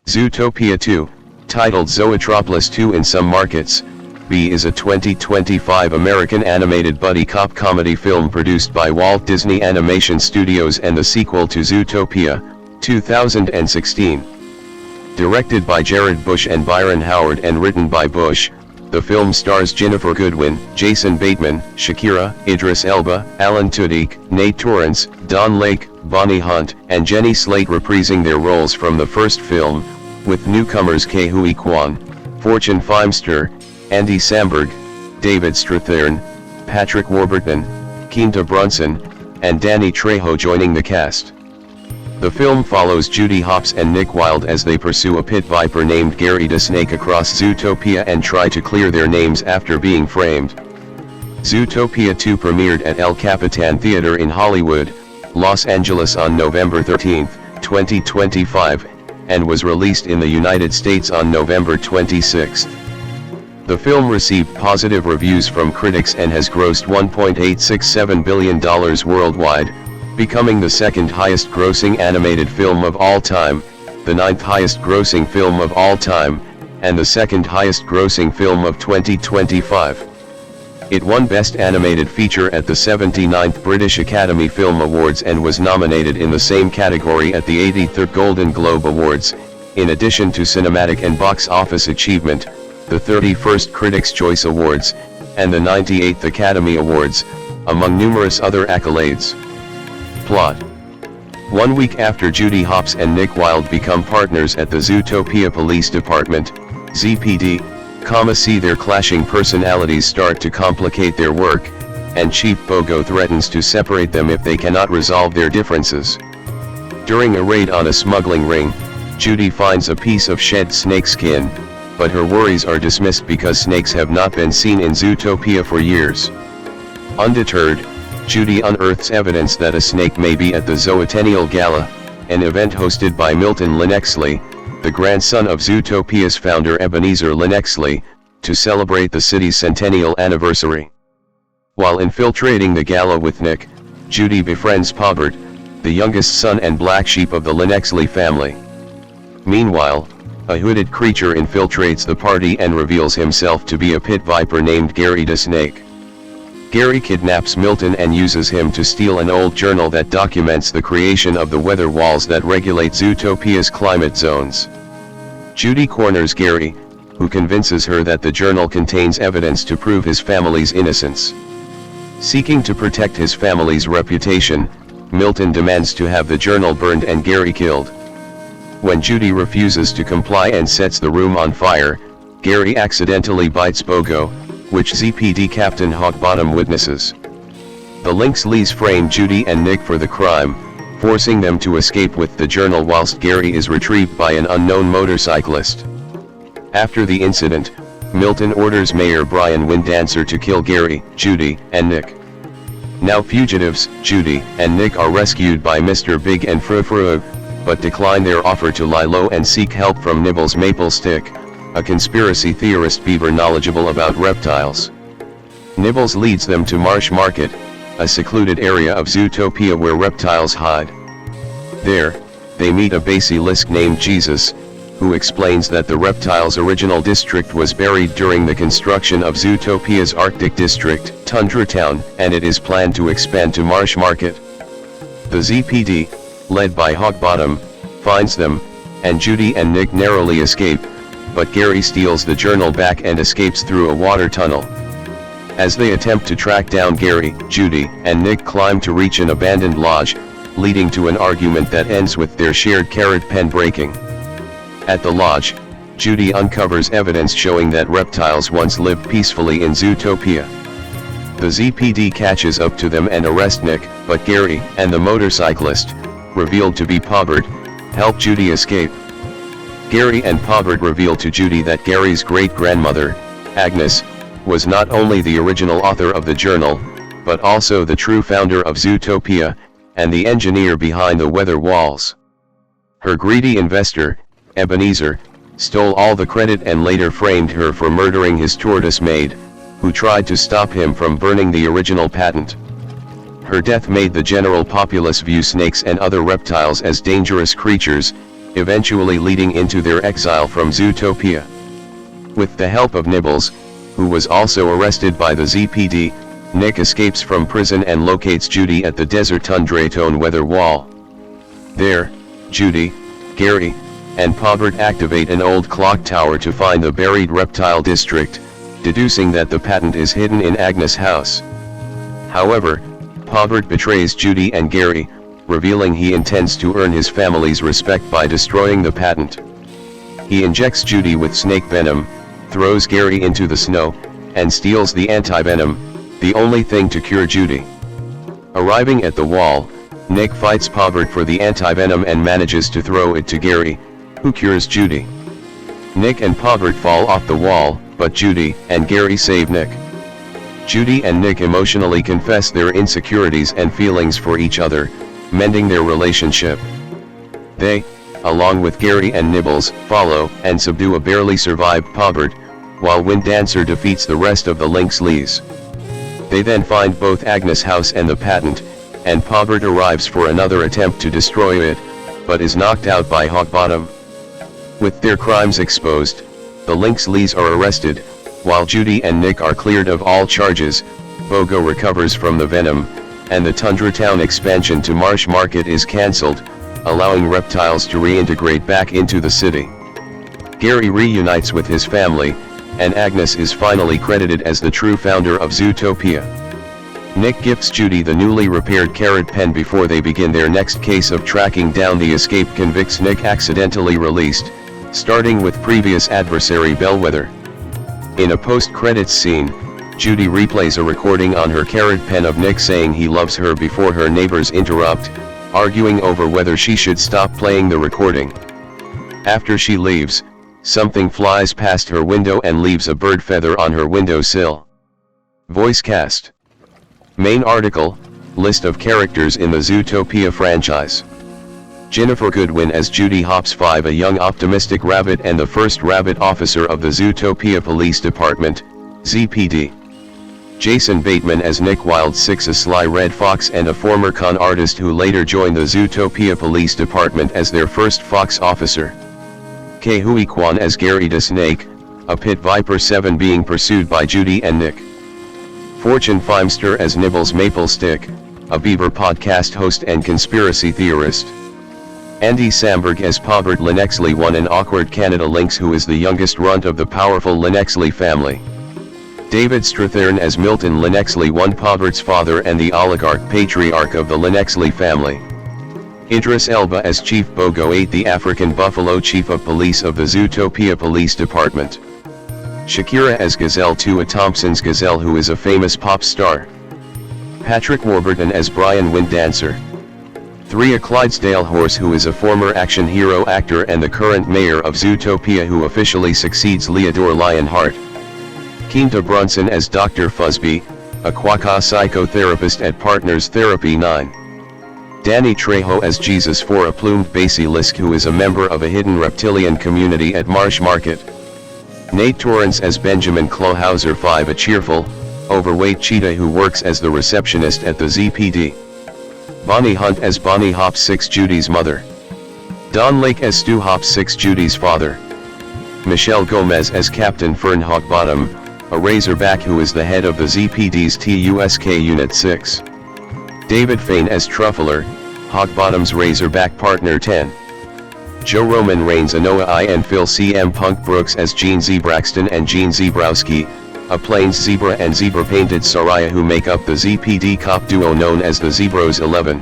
Zootopia 2, titled Zootropolis 2 in some markets. B is a 2025 American animated buddy cop comedy film produced by Walt Disney Animation Studios and the sequel to Zootopia, 2016. Directed by Jared Bush and Byron Howard and written by Bush, the film stars Ginnifer Goodwin, Jason Bateman, Shakira, Idris Elba, Alan Tudyk, Nate Torrance, Don Lake, Bonnie Hunt, and Jenny Slate reprising their roles from the first film, with newcomers Ke Huy Quan, Fortune Feimster, Andy Samberg, David Strathairn, Patrick Warburton, Quinta Brunson, and Danny Trejo joining the cast. The film follows Judy Hopps and Nick Wilde as they pursue a pit viper named Gary the Snake across Zootopia and try to clear their names after being framed. Zootopia 2 premiered at El Capitan Theater in Hollywood, Los Angeles on November 13, 2025, and was released in the United States on November 26. The film received positive reviews from critics and has grossed $1.867 billion worldwide, becoming the second highest grossing animated film of all time, the ninth highest grossing film of all time, and the second highest grossing film of 2025. It won Best Animated Feature at the 79th British Academy Film Awards and was nominated in the same category at the 83rd Golden Globe Awards, in addition to Cinematic and Box Office Achievement, the 31st Critics' Choice Awards, and the 98th Academy Awards, among numerous other accolades. Plot. 1 week after Judy Hopps and Nick Wilde become partners at the Zootopia Police Department, ZPD, see their clashing personalities start to complicate their work, and Chief Bogo threatens to separate them if they cannot resolve their differences. During a raid on a smuggling ring, Judy finds a piece of shed snake skin, but her worries are dismissed because snakes have not been seen in Zootopia for years. Undeterred, Judy unearths evidence that a snake may be at the Zoatennial Gala, an event hosted by Milton Lynexley, the grandson of Zootopia's founder Ebenezer Lynexley, to celebrate the city's centennial anniversary. While infiltrating the gala with Nick, Judy befriends Pobbert, the youngest son and black sheep of the Lynexley family. Meanwhile, a hooded creature infiltrates the party and reveals himself to be a pit viper named Gary the Snake. Gary kidnaps Milton and uses him to steal an old journal that documents the creation of the weather walls that regulate Zootopia's climate zones. Judy corners Gary, who convinces her that the journal contains evidence to prove his family's innocence. Seeking to protect his family's reputation, Milton demands to have the journal burned and Gary killed. When Judy refuses to comply and sets the room on fire, Gary accidentally bites Bogo, which ZPD Captain Hawkbottom witnesses. The Lynxleys frame Judy and Nick for the crime, forcing them to escape with the journal whilst Gary is retrieved by an unknown motorcyclist. After the incident, Milton orders Mayor Brian Windancer to kill Gary, Judy, and Nick. Now fugitives, Judy and Nick are rescued by Mr. Big and Frou-Frou, but decline their offer to lie low and seek help from Nibbles Maple Stick, a conspiracy theorist beaver knowledgeable about reptiles. Nibbles leads them to Marsh Market, a secluded area of Zootopia where reptiles hide. There, they meet a basilisk named Jesus, who explains that the reptile's original district was buried during the construction of Zootopia's Arctic district, Tundra Town, and it is planned to expand to Marsh Market. The ZPD, led by Hawkbottom, finds them, and Judy and Nick narrowly escape, but Gary steals the journal back and escapes through a water tunnel. As they attempt to track down Gary, Judy and Nick climb to reach an abandoned lodge, leading to an argument that ends with their shared carrot pen breaking. At the lodge, Judy uncovers evidence showing that reptiles once lived peacefully in Zootopia. The ZPD catches up to them and arrest Nick, but Gary and the motorcyclist, revealed to be Pobbert, help Judy escape. Gary and Pobbert reveal to Judy that Gary's great-grandmother, Agnes, was not only the original author of the journal, but also the true founder of Zootopia, and the engineer behind the weather walls. Her greedy investor, Ebenezer, stole all the credit and later framed her for murdering his tortoise maid, who tried to stop him from burning the original patent. Her death made the general populace view snakes and other reptiles as dangerous creatures, eventually leading into their exile from Zootopia. With the help of Nibbles, who was also arrested by the ZPD, Nick escapes from prison and locates Judy at the desert tundra tone weather wall. There, Judy, Gary, and Pobert activate an old clock tower to find the buried reptile district, deducing that the patent is hidden in Agnes' house. However, Pobert betrays Judy and Gary, revealing he intends to earn his family's respect by destroying the patent. He injects Judy with snake venom, throws Gary into the snow, and steals the antivenom, the only thing to cure Judy. Arriving at the wall, Nick fights Pobert for the antivenom and manages to throw it to Gary, who cures Judy. Nick and Pobert fall off the wall, but Judy and Gary save Nick. Judy and Nick emotionally confess their insecurities and feelings for each other, mending their relationship. They, along with Gary and Nibbles, follow and subdue a barely survived Pobert, while Wind Dancer defeats the rest of the Lynx Lees. They then find both Agnes' house and the patent, and Pobert arrives for another attempt to destroy it, but is knocked out by Hawkbottom. With their crimes exposed, the Lynx Lees are arrested, while Judy and Nick are cleared of all charges. Bogo recovers from the venom, and the Tundra Town expansion to Marsh Market is cancelled, allowing reptiles to reintegrate back into the city. Gary reunites with his family, and Agnes is finally credited as the true founder of Zootopia. Nick gifts Judy the newly repaired carrot pen before they begin their next case of tracking down the escaped convicts Nick accidentally released, starting with previous adversary Bellwether. In a post-credits scene, Judy replays a recording on her carrot pen of Nick saying he loves her before her neighbors interrupt, arguing over whether she should stop playing the recording. After she leaves, something flies past her window and leaves a bird feather on her windowsill. Voice cast. Main article, list of characters in the Zootopia franchise. Ginnifer Goodwin as Judy Hopps 5, a young optimistic rabbit and the first rabbit officer of the Zootopia Police Department, ZPD. Jason Bateman as Nick Wilde 6, a sly red fox and a former con artist who later joined the Zootopia Police Department as their first fox officer. Ke Hui Kwan as Gary the Snake, a pit viper 7 being pursued by Judy and Nick. Fortune Feimster as Nibbles Maplestick, a beaver podcast host and conspiracy theorist. Andy Samberg as Pobert Linnexley 1, an awkward Canada lynx who is the youngest runt of the powerful Linnexley family. David Strathern as Milton Linnexley 1, Pobert's father and the oligarch patriarch of the Linnexley family. Idris Elba as Chief Bogo 8, the African buffalo chief of police of the Zootopia Police Department. Shakira as Gazelle 2, a Thompson's gazelle who is a famous pop star. Patrick Warburton as Brian Wind Dancer. 3, a Clydesdale horse who is a former action hero actor and the current mayor of Zootopia who officially succeeds Leodore Lionheart. Quinta Brunson as Dr. Fuzzby, a quacka psychotherapist at Partners Therapy 9. Danny Trejo as Jesus 4, a plumed basilisk who is a member of a hidden reptilian community at Marsh Market. Nate Torrance as Benjamin Clohauser 5, a cheerful, overweight cheetah who works as the receptionist at the ZPD. Bonnie Hunt as Bonnie Hopps 6, Judy's mother. Don Lake as Stu Hopps 6, Judy's father. Michelle Gomez as Captain Fern Hawkbottom, a razorback who is the head of the ZPD's TUSK Unit 6. David Fain as Truffler, Hawkbottom's razorback partner 10. Joe Roman Reigns Anoa I and Phil CM Punk Brooks as Gene Z. Braxton and Gene Zebrowski, a plains zebra and zebra-painted Soraya who make up the ZPD cop duo known as the Zebros 11.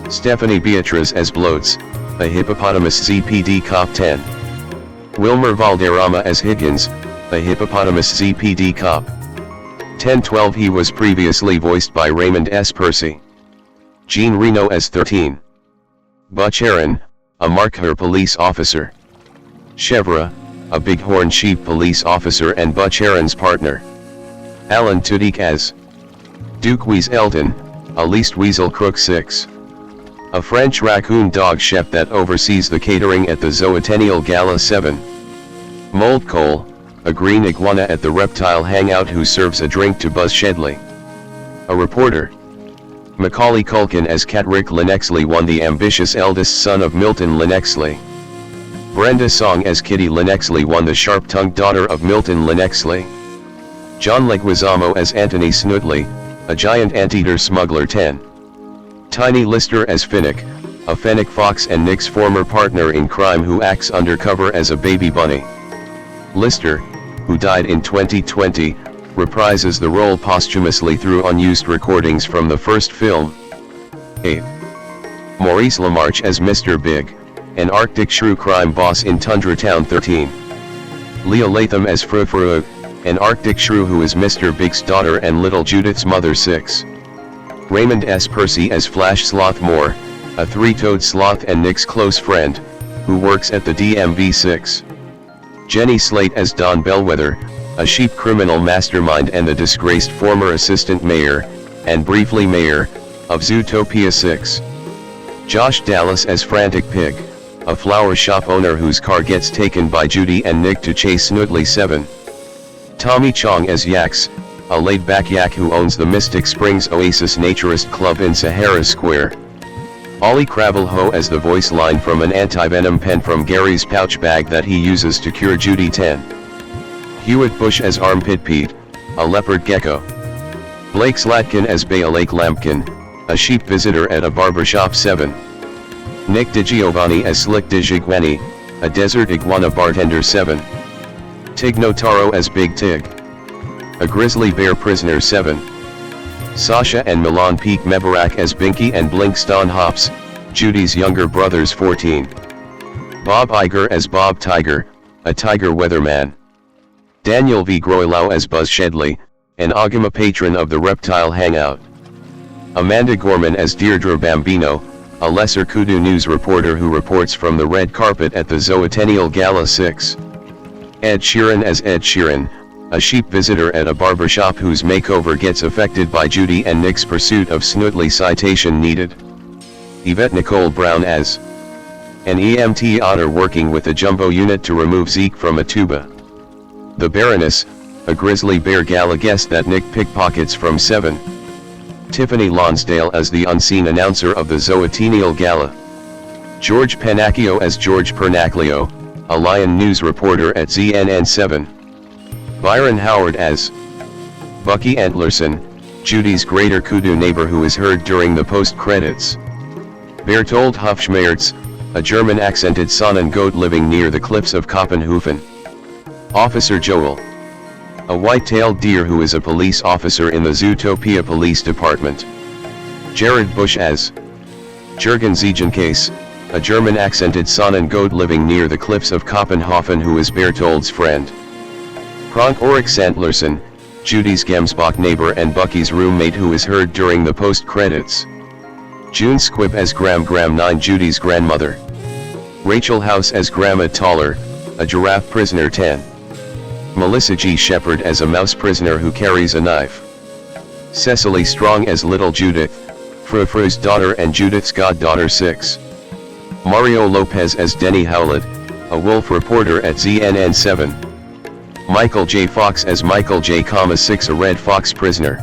Stephanie Beatriz as Bloats, a hippopotamus ZPD cop 10. Wilmer Valderrama as Higgins, a hippopotamus ZPD cop 10-12. He was previously voiced by Raymond S. Percy. Jean Reno as 13. Butch Aaron, a Markhor police officer. Chevra, a Bighorn Sheep police officer and Butch Aaron's partner. Alan Tudyk as Duke Weasel Elton, a least weasel crook 6. A French raccoon dog chef that oversees the catering at the Zoatennial Gala 7. Mold Cole, a green iguana at the reptile hangout who serves a drink to Buzz Shedley. A reporter. Macaulay Culkin as Catrick Linnexley 1, the ambitious eldest son of Milton Linnexley. Brenda Song as Kitty Lynexley won, the sharp-tongued daughter of Milton Lynexley. John Leguizamo as Anthony Snoodley, a giant anteater smuggler. 10. Tiny Lister as Finnick, a fennec fox and Nick's former partner in crime who acts undercover as a baby bunny. Lister, who died in 2020, reprises the role posthumously through unused recordings from the first film. 8. Maurice LaMarche as Mr. Big, an Arctic shrew crime boss in Tundra Town. 13. Leah Latham as Frou-Frou, an Arctic shrew who is Mr. Big's daughter and little Judith's mother. 6. Raymond S. Percy as Flash Slothmore, a three-toed sloth and Nick's close friend, who works at the DMV. 6. Jenny Slate as Don Bellwether, a sheep criminal mastermind and the disgraced former assistant mayor, and briefly mayor, of Zootopia. 6. Josh Dallas as Frantic Pig, a flower shop owner whose car gets taken by Judy and Nick to chase Snoodley. 7. Tommy Chong as Yax, a laid-back yak who owns the Mystic Springs Oasis Naturist Club in Sahara Square. Ollie Cravelho as the voice line from an anti-venom pen from Gary's pouch bag that he uses to cure Judy. 10. Hewitt Bush as Armpit Pete, a leopard gecko. Blake Slatkin as Bay Lake Lampkin, a sheep visitor at a barbershop. 7. Nick DiGiovanni as Slick DiGiguani, a desert iguana bartender. 7. Tig Notaro as Big Tig, a grizzly bear prisoner. 7. Sasha and Milan Peak Mebarak as Binky and Blink Ston Hops, Judy's younger brothers. 14. Bob Iger as Bob Tiger, a tiger weatherman. Daniel V. Groilau as Buzz Shedley, an Agama patron of the Reptile Hangout. Amanda Gorman as Deirdre Bambino, a lesser kudu news reporter who reports from the red carpet at the Zoatennial Gala. 6. Ed Sheeran as Ed Sheeran, a sheep visitor at a barbershop whose makeover gets affected by Judy and Nick's pursuit of Snoodley. Citation needed. Yvette Nicole Brown as an EMT otter working with a jumbo unit to remove Zeke from a tuba. The Baroness, a grizzly bear gala guest that Nick pickpockets from. 7. Tiffany Lonsdale as the unseen announcer of the Zoatennial Gala. George Pennacchio as George Pernacchio, a Lion news reporter at ZNN. 7. Byron Howard as Bucky Antlerson, Judy's greater kudu neighbor who is heard during the post-credits. Bertold Hufschmerz, a German-accented Sonnengoat living near the cliffs of Koppenhofen. Officer Joel, a white-tailed deer who is a police officer in the Zootopia Police Department. Jared Bush as Jürgen Ziegenkase, a German-accented Sonnengoat living near the cliffs of Koppenhofen who is Bertold's friend. Kronk Ulrich Sandlerson, Judy's Gemsbach neighbor and Bucky's roommate who is heard during the post-credits. June Squibb as Gram 9, Judy's grandmother. Rachel House as Grandma Toller, a giraffe prisoner. 10. Melissa G. Shepard as a mouse prisoner who carries a knife. Cecily Strong as Little Judith, Frou-Frou's daughter and Judith's goddaughter. 6. Mario Lopez as Denny Howlett, a wolf reporter at ZNN. 7. Michael J. Fox as Michael J. 6, a red fox prisoner.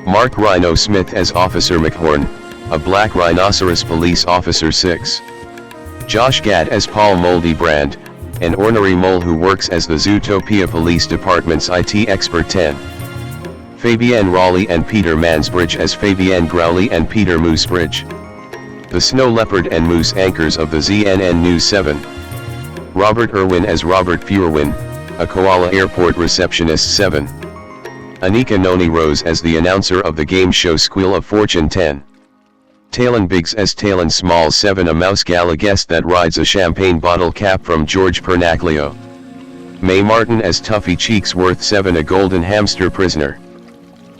Mark Rhino Smith as Officer McHorn, a black rhinoceros police officer. 6. Josh Gad as Paul Moldy Brand, an ornery mole who works as the Zootopia Police Department's IT expert. 10. Fabienne Raleigh and Peter Mansbridge as Fabienne Growley and Peter Moosebridge, the snow leopard and moose anchors of the ZNN News. 7. Robert Irwin as Robert Furwin, a koala airport receptionist. 7. Anika Noni Rose as the announcer of the game show Squeal of Fortune. 10. Talon Biggs as Talon Small. 7. A mouse gala guest that rides a champagne bottle cap from George Pernacchio. Mae Martin as Tuffy Cheeksworth. 7. A golden hamster prisoner.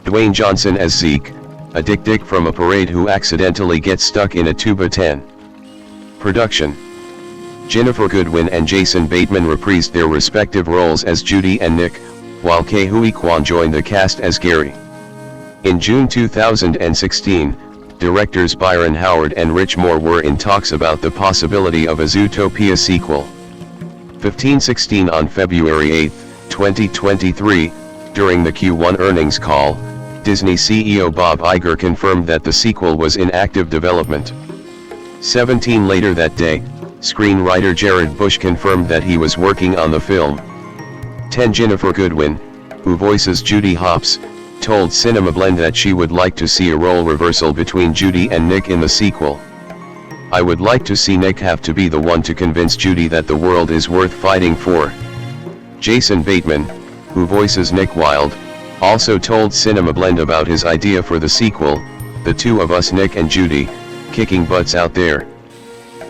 Dwayne Johnson as Zeke, a dick from a parade who accidentally gets stuck in a tuba. 10. Production. Ginnifer Goodwin and Jason Bateman reprised their respective roles as Judy and Nick, while Ke Huy Quan joined the cast as Gary. In June 2016, directors Byron Howard and Rich Moore were in talks about the possibility of a Zootopia sequel. 1516 On February 8, 2023, during the Q1 earnings call, Disney CEO Bob Iger confirmed that the sequel was in active development. 17 later that day, screenwriter Jared Bush confirmed that he was working on the film. 10 Ginnifer Goodwin, who voices Judy Hopps, told Cinema Blend that she would like to see a role reversal between Judy and Nick in the sequel. "I would like to see Nick have to be the one to convince Judy that the world is worth fighting for." Jason Bateman, who voices Nick Wilde, also told Cinema Blend about his idea for the sequel, "The two of us, Nick and Judy, kicking butts out there,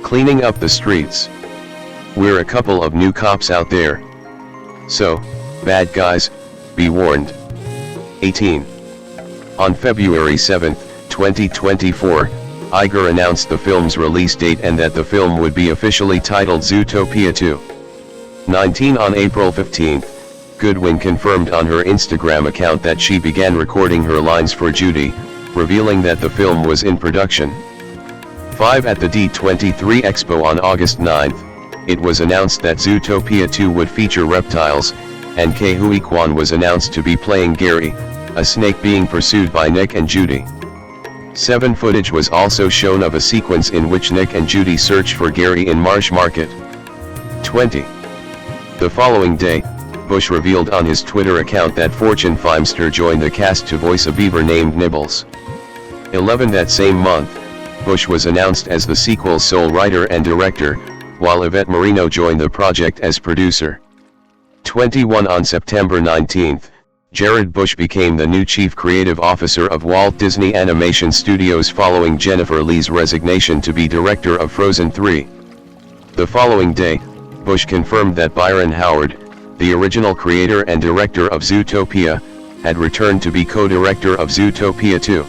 cleaning up the streets. We're a couple of new cops out there. So, bad guys, be warned." 18. On February 7, 2024, Iger announced the film's release date and that the film would be officially titled Zootopia 2. 19. On April 15, Goodwin confirmed on her Instagram account that she began recording her lines for Judy, revealing that the film was in production. 5. At the D23 Expo on August 9, it was announced that Zootopia 2 would feature reptiles, and Ke Huy Quan was announced to be playing Gary, a snake being pursued by Nick and Judy. 7. Footage was also shown of a sequence in which Nick and Judy search for Gary in Marsh Market. 20. The following day, Bush revealed on his Twitter account that Fortune Feimster joined the cast to voice a beaver named Nibbles. 11. That same month, Bush was announced as the sequel's sole writer and director, while Yvette Marino joined the project as producer. 21. On September 19, Jared Bush became the new chief creative officer of Walt Disney Animation Studios following Jennifer Lee's resignation to be director of Frozen 3. The following day, Bush confirmed that Byron Howard, the original creator and director of Zootopia, had returned to be co-director of Zootopia 2.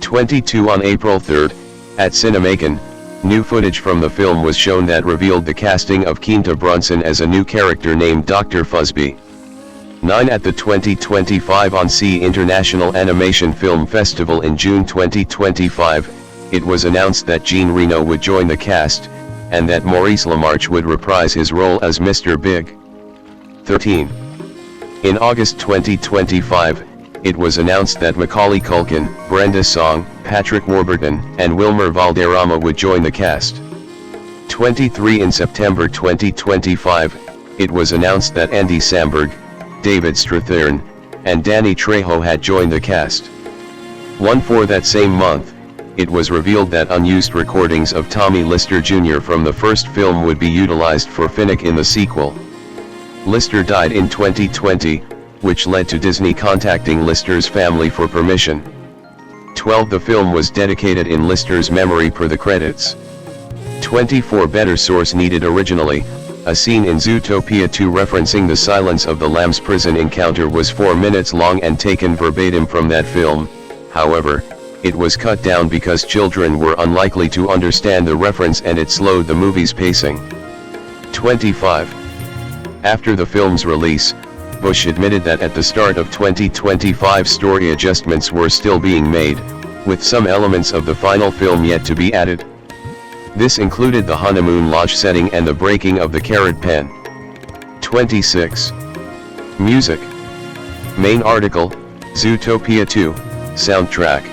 22. On April 3, at Cinemacon, new footage from the film was shown that revealed the casting of Quinta Brunson as a new character named Dr. Fuzzby. 9. At the 2025 Annecy International Animation Film Festival in June 2025, it was announced that Jean Reno would join the cast, and that Maurice LaMarche would reprise his role as Mr. Big. 13. In August 2025, it was announced that Macaulay Culkin, Brenda Song, Patrick Warburton, and Wilmer Valderrama would join the cast. 23. In September 2025, it was announced that Andy Samberg, David Strathairn, and Danny Trejo had joined the cast. 14. That same month, it was revealed that unused recordings of Tommy Lister Jr. from the first film would be utilized for Finnick in the sequel. Lister died in 2020, which led to Disney contacting Lister's family for permission. 12. The film was dedicated in Lister's memory per the credits. 24. Better source needed. Originally, a scene in Zootopia 2 referencing the Silence of the Lambs prison encounter was 4 minutes long and taken verbatim from that film. However, it was cut down because children were unlikely to understand the reference and it slowed the movie's pacing. 25. After the film's release, Bush admitted that at the start of 2025 story adjustments were still being made, with some elements of the final film yet to be added. This included the honeymoon lodge setting and the breaking of the carrot pen. 26. Music. Main article, Zootopia 2, soundtrack.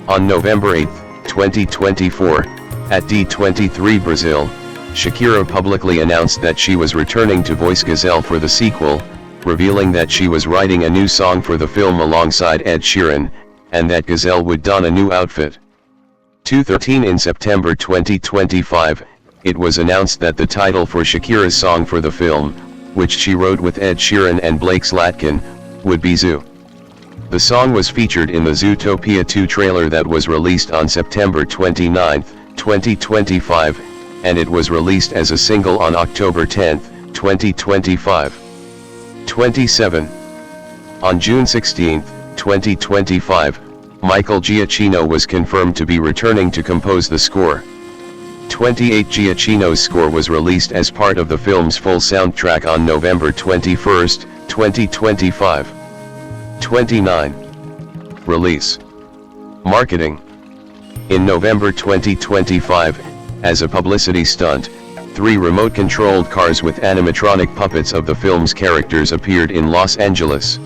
On November 8, 2024, at D23 Brazil, Shakira publicly announced that she was returning to voice Gazelle for the sequel, revealing that she was writing a new song for the film alongside Ed Sheeran, and that Gazelle would don a new outfit. 2:13 In September 2025, it was announced that the title for Shakira's song for the film, which she wrote with Ed Sheeran and Blake Slatkin, would be Zoo. The song was featured in the Zootopia 2 trailer that was released on September 29, 2025, and it was released as a single on October 10, 2025. 27. On June 16, 2025, Michael Giacchino was confirmed to be returning to compose the score. 28. Giacchino's score was released as part of the film's full soundtrack on November 21, 2025. 29. Release. Marketing. In November 2025, as a publicity stunt, 3 remote-controlled cars with animatronic puppets of the film's characters appeared in Los Angeles.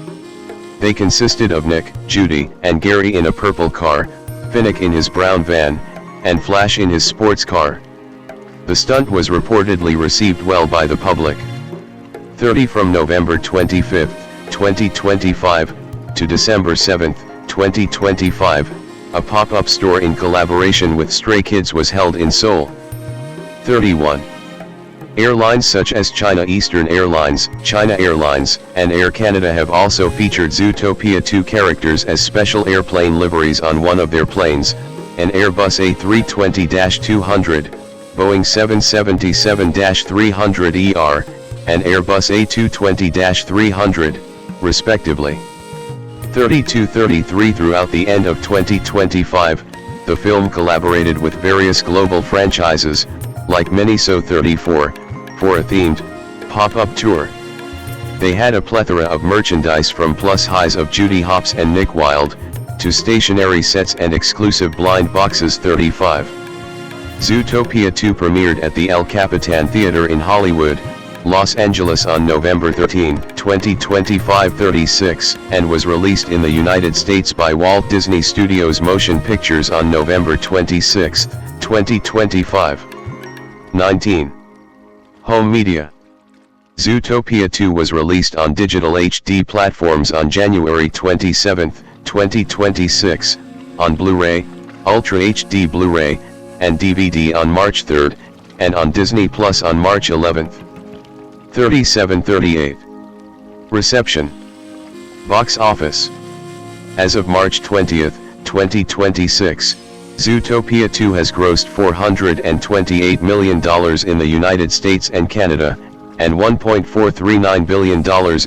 They consisted of Nick, Judy, and Gary in a purple car, Finnick in his brown van, and Flash in his sports car. The stunt was reportedly received well by the public. 30 From November 25, 2025, to December 7, 2025, a pop-up store in collaboration with Stray Kids was held in Seoul. 31. Airlines such as China Eastern Airlines, China Airlines, and Air Canada have also featured Zootopia 2 characters as special airplane liveries on one of their planes, an Airbus A320-200, Boeing 777-300ER, and Airbus A220-300, respectively. 32-33 Throughout the end of 2025, the film collaborated with various global franchises, like Miniso 34, for a themed, pop-up tour. They had a plethora of merchandise from plus-highs of Judy Hopps and Nick Wilde, to stationery sets and exclusive blind boxes. 35. Zootopia 2 premiered at the El Capitan Theater in Hollywood, Los Angeles on November 13, 2025. 36, and was released in the United States by Walt Disney Studios Motion Pictures on November 26, 2025. 19. Home media. Zootopia 2 was released on digital HD platforms on January 27, 2026, on Blu-ray, Ultra HD Blu-ray, and DVD on March 3, and on Disney Plus on March 11. 37-38. Reception. Box office. As of March 20, 2026, Zootopia 2 has grossed $428 million in the United States and Canada, and $1.439 billion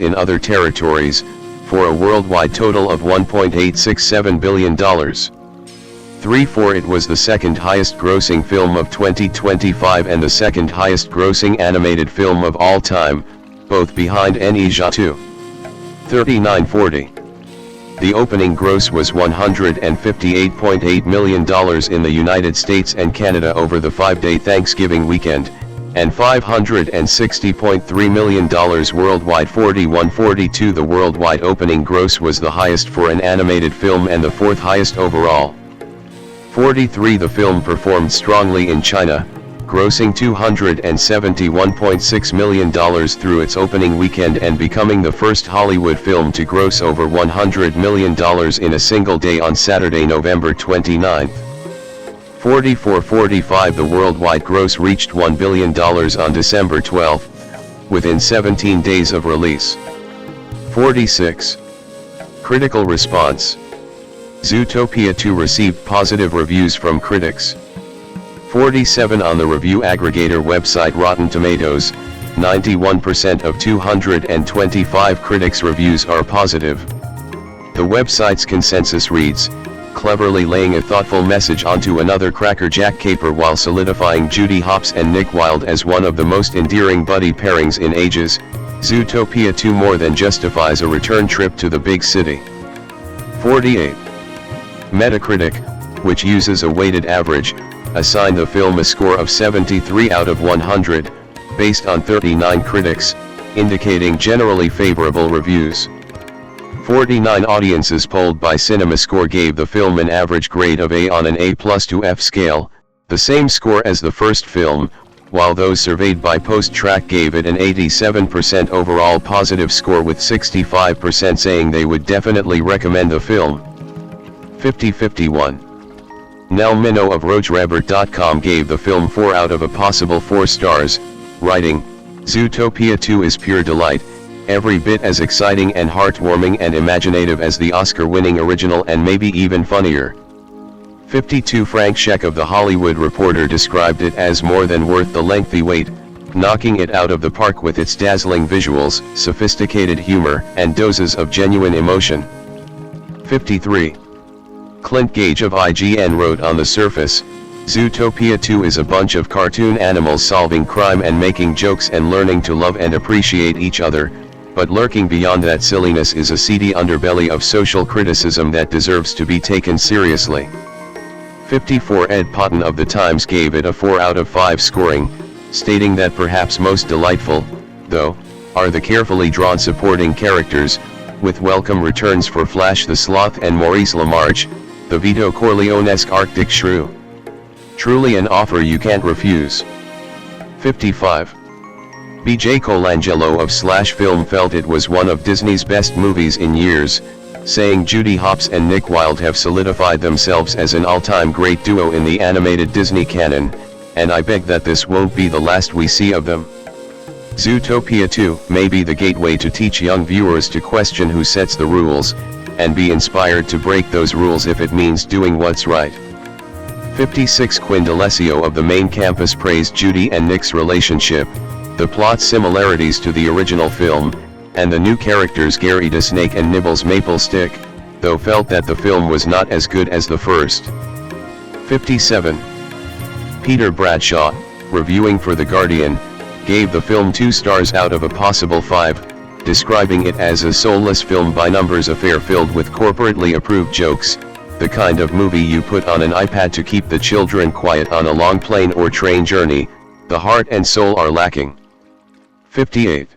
in other territories, for a worldwide total of $1.867 billion. 3-4 It was the second highest grossing film of 2025 and the second highest grossing animated film of all time, both behind Ninja 2. 39-40. The opening gross was $158.8 million in the United States and Canada over the 5-day Thanksgiving weekend, and $560.3 million worldwide. 41-42 The worldwide opening gross was the highest for an animated film and the fourth highest overall. 43 The film performed strongly in China, grossing $271.6 million through its opening weekend and becoming the first Hollywood film to gross over $100 million in a single day on Saturday, November 29. 44-45 The worldwide gross reached $1 billion on December 12, within 17 days of release. 46. Critical response. Zootopia 2 received positive reviews from critics. 47 On the review aggregator website Rotten Tomatoes, 91% of 225 critics' reviews are positive. The website's consensus reads, cleverly laying a thoughtful message onto another crackerjack caper while solidifying Judy Hopps and Nick Wilde as one of the most endearing buddy pairings in ages, Zootopia 2 more than justifies a return trip to the big city. 48. Metacritic, which uses a weighted average, assigned the film a score of 73 out of 100, based on 39 critics, indicating generally favorable reviews. 49 audiences polled by CinemaScore gave the film an average grade of A on an A+ to F scale, the same score as the first film, while those surveyed by PostTrack gave it an 87% overall positive score with 65% saying they would definitely recommend the film. 50-51. Nell Minow of RogerEbert.com gave the film 4 out of a possible 4 stars, writing, Zootopia 2 is pure delight, every bit as exciting and heartwarming and imaginative as the Oscar-winning original and maybe even funnier. 52 Frank Scheck of The Hollywood Reporter described it as more than worth the lengthy wait, knocking it out of the park with its dazzling visuals, sophisticated humor, and doses of genuine emotion. 53. Clint Gage of IGN wrote on the surface, Zootopia 2 is a bunch of cartoon animals solving crime and making jokes and learning to love and appreciate each other, but lurking beyond that silliness is a seedy underbelly of social criticism that deserves to be taken seriously. 54 Ed Potton of The Times gave it a 4 out of 5 scoring, stating that perhaps most delightful, though, are the carefully drawn supporting characters, with welcome returns for Flash the Sloth and Maurice LaMarche, the Vito Corleone-esque Arctic shrew. Truly an offer you can't refuse. 55. B.J. Colangelo of Slash Film felt it was one of Disney's best movies in years, saying Judy Hopps and Nick Wilde have solidified themselves as an all-time great duo in the animated Disney canon, and I beg that this won't be the last we see of them. Zootopia 2 may be the gateway to teach young viewers to question who sets the rules, and be inspired to break those rules if it means doing what's right. 56. Quinn D'Alessio of the main campus praised Judy and Nick's relationship, the plot similarities to the original film, and the new characters Gary the Snake and Nibbles Maple Stick, though felt that the film was not as good as the first. 57. Peter Bradshaw, reviewing for The Guardian, gave the film 2 stars out of a possible 5, describing it as a soulless film by numbers affair filled with corporately approved jokes, the kind of movie you put on an iPad to keep the children quiet on a long plane or train journey. The heart and soul are lacking. 58.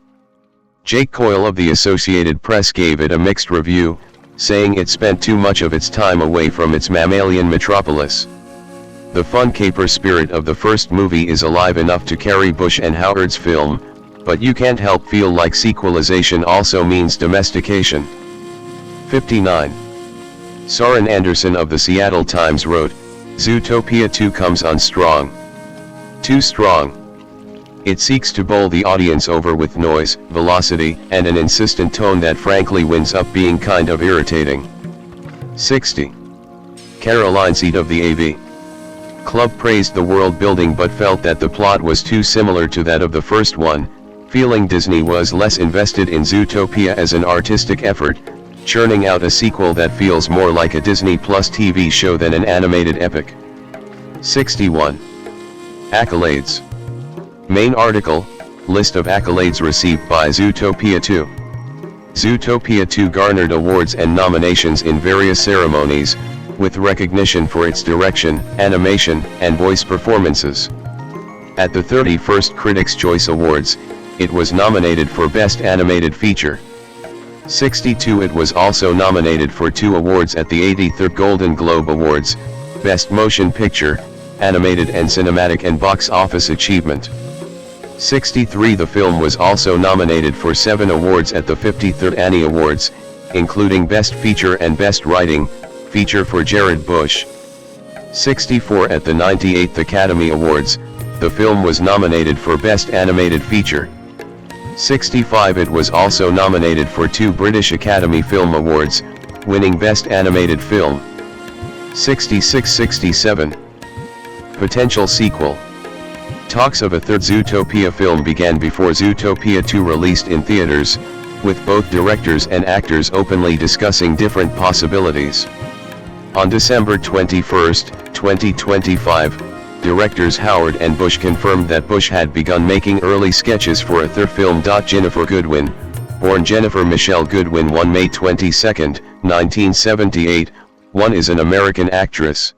Jake Coyle of the Associated Press gave it a mixed review, saying it spent too much of its time away from its mammalian metropolis. The fun caper spirit of the first movie is alive enough to carry Bush and Howard's film, but you can't help feel like sequelization also means domestication. 59. Soren Anderson of the Seattle Times wrote, Zootopia 2 comes on strong. Too strong. It seeks to bowl the audience over with noise, velocity, and an insistent tone that frankly winds up being kind of irritating. 60. Caroline Seed of the AV Club praised the world building but felt that the plot was too similar to that of the first one, feeling Disney was less invested in Zootopia as an artistic effort, churning out a sequel that feels more like a Disney Plus TV show than an animated epic. 61. Accolades. Main article, list of accolades received by Zootopia 2. Zootopia 2 garnered awards and nominations in various ceremonies, with recognition for its direction, animation, and voice performances. At the 31st Critics' Choice Awards, it was nominated for Best Animated Feature. 62. It was also nominated for 2 awards at the 83rd Golden Globe Awards, Best Motion Picture, Animated and Cinematic and Box Office Achievement. 63. The film was also nominated for 7 awards at the 53rd Annie Awards, including Best Feature and Best Writing, Feature for Jared Bush. 64. At the 98th Academy Awards, the film was nominated for Best Animated Feature. 65. It was also nominated for 2 British Academy Film Awards, winning Best Animated Film. 66-67. Potential sequel. Talks of a third Zootopia film began before Zootopia 2 released in theaters, with both directors and actors openly discussing different possibilities. On December 21, 2025, directors Howard and Bush confirmed that Bush had begun making early sketches for a third film. Ginnifer Goodwin, born Ginnifer Michelle Goodwin 1 May 22, 1978, is an American actress.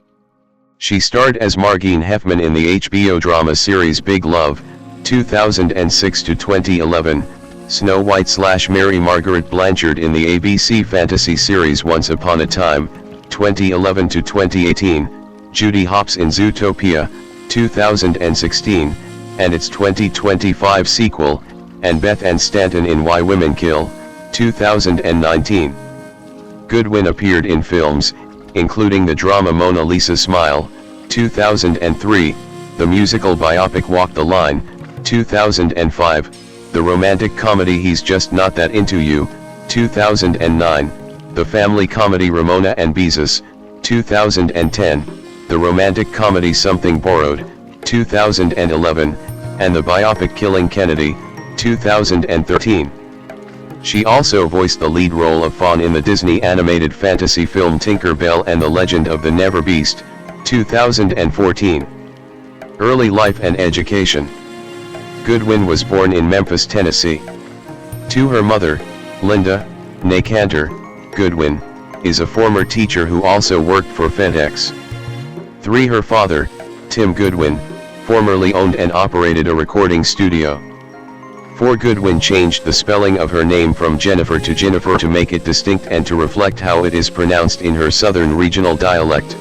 She starred as Margene Hefman in the HBO drama series Big Love, 2006-2011, Snow White/Mary Margaret Blanchard in the ABC fantasy series Once Upon a Time, 2011-2018, Judy Hopps in Zootopia, 2016, and its 2025 sequel, and Beth Ann Stanton in Why Women Kill, 2019. Goodwin appeared in films, including the drama Mona Lisa Smile, 2003, the musical biopic Walk the Line, 2005, the romantic comedy He's Just Not That Into You, 2009, the family comedy Ramona and Beezus, 2010, the romantic comedy Something Borrowed, 2011, and the biopic Killing Kennedy, 2013. She also voiced the lead role of Fawn in the Disney animated fantasy film Tinker Bell and the Legend of the Never Beast, 2014. Early life and education. Goodwin was born in Memphis, Tennessee. To her mother, Linda "Nay" Cantor Goodwin, is a former teacher who also worked for FedEx. 3. Her father, Tim Goodwin, formerly owned and operated a recording studio. 4. Goodwin changed the spelling of her name from Ginnifer to Ginnifer to make it distinct and to reflect how it is pronounced in her southern regional dialect.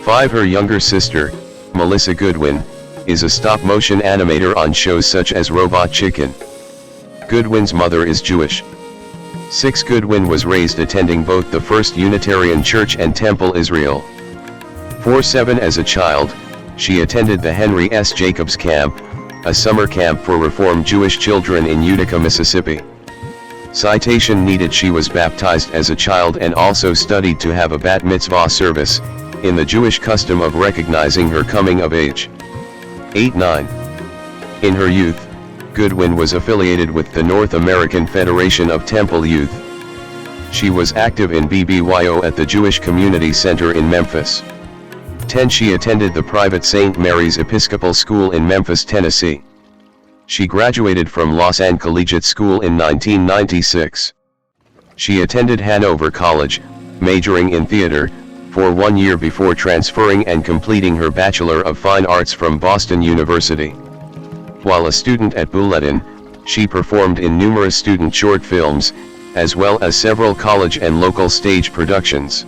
5. Her younger sister, Melissa Goodwin, is a stop-motion animator on shows such as Robot Chicken. Goodwin's mother is Jewish. 6. Goodwin was raised attending both the First Unitarian Church and Temple Israel. 4. As a child, she attended the Henry S. Jacobs Camp, a summer camp for Reformed Jewish children in Utica, Mississippi. Citation needed. She was baptized as a child and also studied to have a bat mitzvah service, in the Jewish custom of recognizing her coming of age. 8-9. In her youth, Goodwin was affiliated with the North American Federation of Temple Youth. She was active in BBYO at the Jewish Community Center in Memphis. 10. She attended the private St. Mary's Episcopal School in Memphis, Tennessee. She graduated from Lausanne Collegiate School in 1996. She attended Hanover College, majoring in theater, for 1 year before transferring and completing her Bachelor of Fine Arts from Boston University. While a student at Bulletin, she performed in numerous student short films, as well as several college and local stage productions.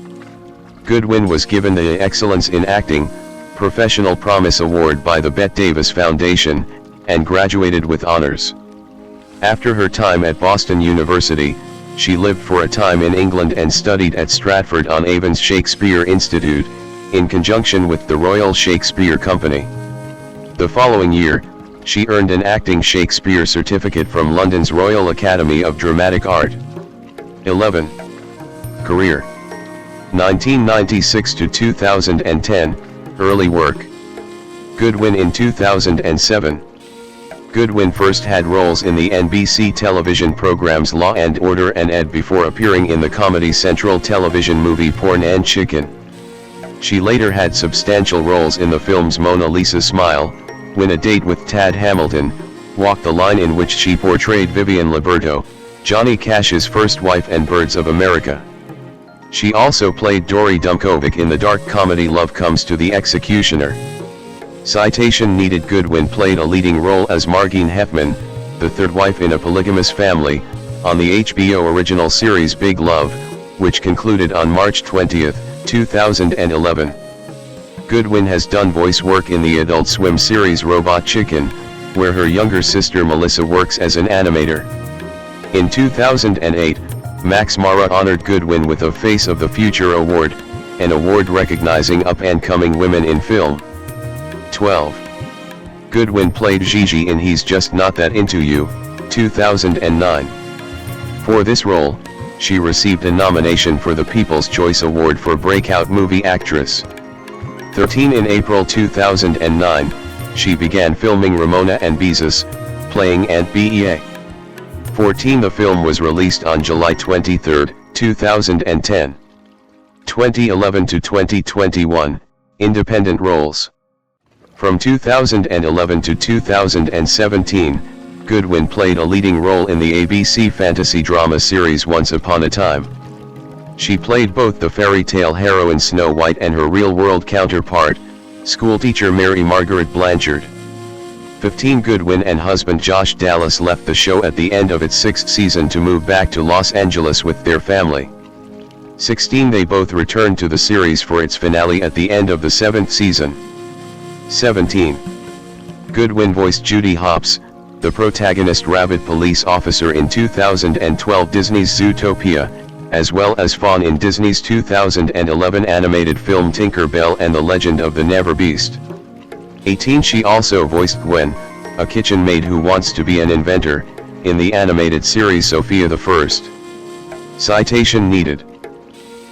Goodwin was given the Excellence in Acting, Professional Promise Award by the Bette Davis Foundation, and graduated with honors. After her time at Boston University, she lived for a time in England and studied at Stratford-on-Avon's Shakespeare Institute, in conjunction with the Royal Shakespeare Company. The following year, she earned an acting Shakespeare certificate from London's Royal Academy of Dramatic Art. 11. Career. 1996 to 2010, early work. Goodwin in 2007. Goodwin first had roles in the NBC television programs Law and Order and Ed before appearing in the Comedy Central television movie Porn and Chicken. She later had substantial roles in the films Mona Lisa Smile, Win a Date with Tad Hamilton, Walk the Line, in which she portrayed Vivian Liberto, Johnny Cash's first wife, and Birds of America. She also played Dory Dumkovic in the dark comedy Love Comes to the Executioner. Citation needed. Goodwin played a leading role as Margene Heffman, the third wife in a polygamous family, on the HBO original series Big Love, which concluded on March 20, 2011. Goodwin has done voice work in the Adult Swim series Robot Chicken, where her younger sister Melissa works as an animator. In 2008, Max Mara honored Goodwin with a Face of the Future Award, an award recognizing up-and-coming women in film. 12. Goodwin played Gigi in He's Just Not That Into You, 2009. For this role, she received a nomination for the People's Choice Award for Breakout Movie Actress. 13. In April 2009, she began filming Ramona and Beezus, playing Aunt Bea. 14. The film was released on July 23, 2010. 2011 to 2021, independent roles. From 2011 to 2017, Goodwin played a leading role in the ABC fantasy drama series Once Upon a Time. She played both the fairy tale heroine Snow White and her real-world counterpart, schoolteacher Mary Margaret Blanchard. 15. Goodwin and husband Josh Dallas left the show at the end of its 6th season to move back to Los Angeles with their family. 16. They both returned to the series for its finale at the end of the 7th season. 17. Goodwin voiced Judy Hopps, the protagonist rabid police officer in 2012 Disney's Zootopia, as well as Fawn in Disney's 2011 animated film Tinker Bell and the Legend of the Never Beast. 18. She also voiced Gwen, a kitchen maid who wants to be an inventor, in the animated series Sophia the First. Citation needed.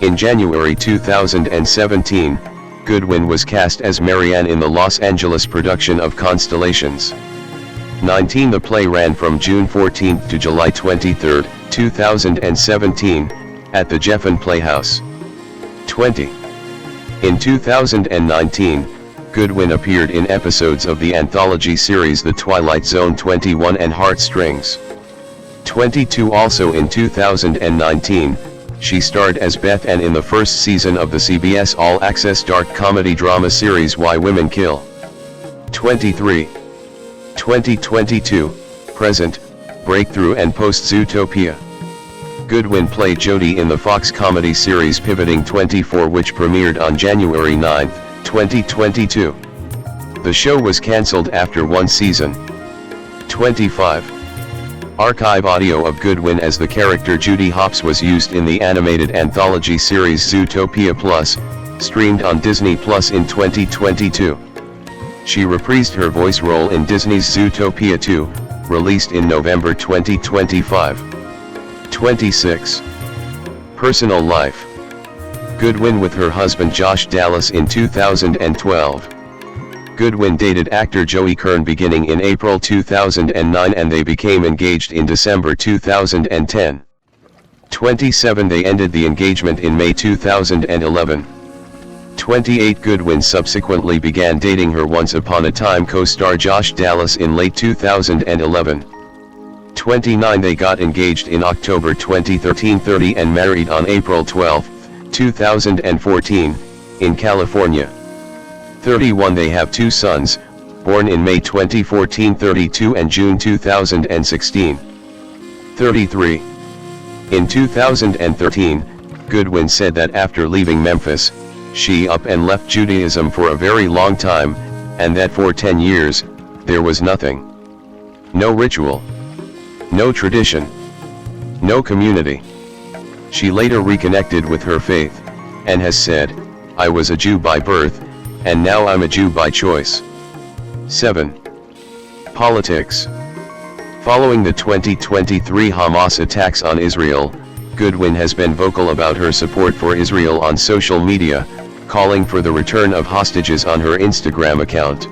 In January 2017, Goodwin was cast as Marianne in the Los Angeles production of Constellations. 19. The play ran from June 14 to July 23, 2017, at the Geffen Playhouse. 20. In 2019, Goodwin appeared in episodes of the anthology series The Twilight Zone 21 and Heartstrings. 22. Also in 2019, she starred as Beth Ann in the first season of the CBS All-Access dark comedy drama series Why Women Kill. 23. 2022, present, Breakthrough and Post-Zootopia. Goodwin played Jody in the Fox comedy series Pivoting 24, which premiered on January 9, 2022. The show was cancelled after one season. 25. Archive audio of Goodwin as the character Judy Hopps was used in the animated anthology series Zootopia Plus, streamed on Disney Plus in 2022. She reprised her voice role in Disney's Zootopia 2, released in November 2025. 26. Personal life. Goodwin with her husband Josh Dallas in 2012. Goodwin dated actor Joey Kern beginning in April 2009 and they became engaged in December 2010. 27. They ended the engagement in May 2011. 28. Goodwin subsequently began dating her once upon a time co-star Josh Dallas in late 2011. 29. They got engaged in October 2013. 30. And married on April 12, 2014, in California. 31. They have two sons, born in May 2014, 32 and June 2016. 33. In 2013, Goodwin said that after leaving Memphis, she up and left Judaism for a very long time, and that for 10 years, there was nothing. No ritual. No tradition. No community. She later reconnected with her faith, and has said, "I was a Jew by birth, and now I'm a Jew by choice." 7. Politics. Following the 2023 Hamas attacks on Israel, Goodwin has been vocal about her support for Israel on social media, calling for the return of hostages on her Instagram account.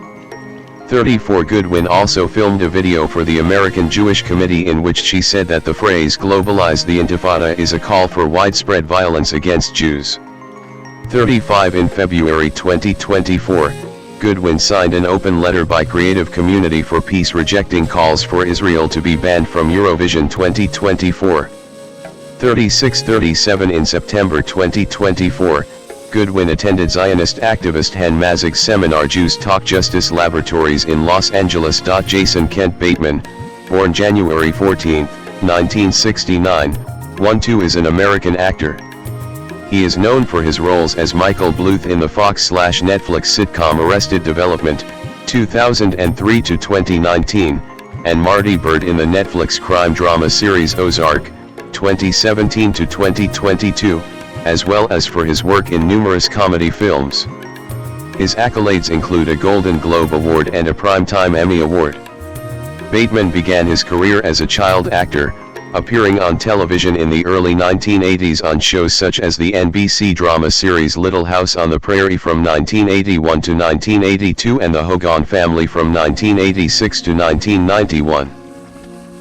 34. Goodwin also filmed a video for the American Jewish Committee in which she said that the phrase "globalize the Intifada" is a call for widespread violence against Jews. 35. In February 2024, Goodwin signed an open letter by Creative Community for Peace rejecting calls for Israel to be banned from Eurovision 2024. 36. 37. In September 2024, Goodwin attended Zionist activist Han Mazig's seminar Jews Talk Justice Laboratories in Los Angeles. Jason Kent Bateman, born January 14, 1969, 1-2 is an American actor. He is known for his roles as Michael Bluth in the Fox/Netflix sitcom Arrested Development, 2003 to 2019, and Marty Byrde in the Netflix crime drama series Ozark, 2017 to 2022, as well as for his work in numerous comedy films. His accolades include a Golden Globe Award and a Primetime Emmy Award. Bateman began his career as a child actor, appearing on television in the early 1980s on shows such as the NBC drama series Little House on the Prairie from 1981 to 1982 and The Hogan Family from 1986 to 1991.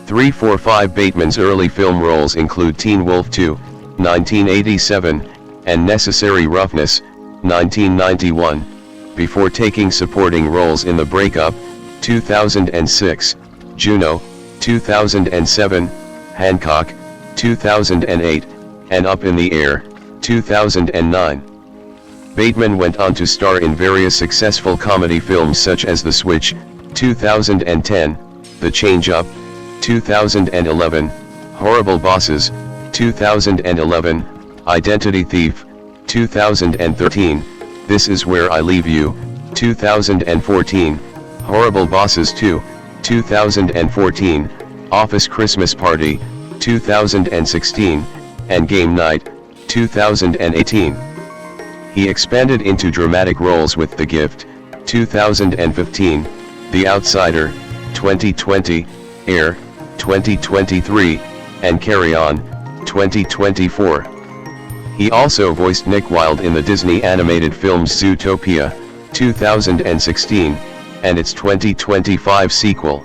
3, 4, 5. Bateman's early film roles include Teen Wolf 2, 1987, and Necessary Roughness, 1991, before taking supporting roles in The Breakup, 2006, Juno, 2007, Hancock, 2008, and Up in the Air, 2009. Bateman went on to star in various successful comedy films such as The Switch, 2010, The Change-Up, 2011, Horrible Bosses, 2011, Identity Thief, 2013, This Is Where I Leave You, 2014, Horrible Bosses 2, 2014, Office Christmas Party, 2016, and Game Night, 2018. He expanded into dramatic roles with The Gift, 2015, The Outsider, 2020, Air, 2023, and Carry On, 2024. He also voiced Nick Wilde in the Disney animated films Zootopia, 2016, and its 2025 sequel.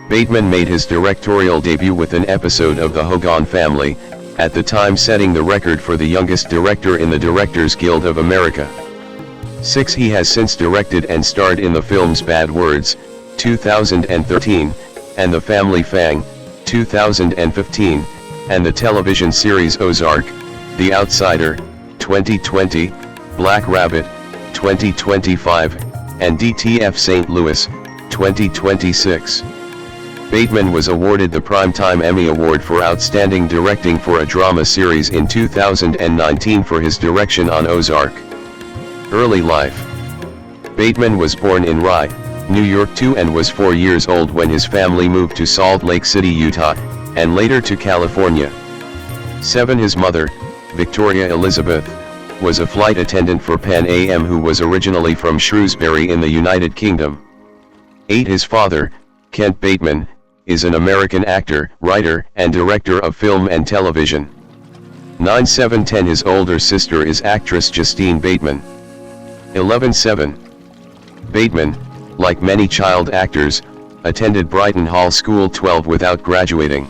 Bateman made his directorial debut with an episode of The Hogan Family, at the time setting the record for the youngest director in the Directors Guild of America. 6. He has since directed and starred in the films Bad Words, 2013, and The Family Fang, 2015, and the television series Ozark, The Outsider, 2020, Black Rabbit, 2025, and DTF St. Louis, 2026. Bateman was awarded the Primetime Emmy Award for Outstanding Directing for a Drama Series in 2019 for his direction on Ozark. Early life. Bateman was born in Rye, New York and was 4 years old when his family moved to Salt Lake City, Utah, and later to California. 7. His mother, Victoria Elizabeth, was a flight attendant for Pan Am who was originally from Shrewsbury in the United Kingdom. 8. His father, Kent Bateman, is an American actor, writer, and director of film and television. 9. 7. 10. His older sister is actress Justine Bateman. 11. 7. Bateman, like many child actors, attended Brighton Hall School 12 without graduating.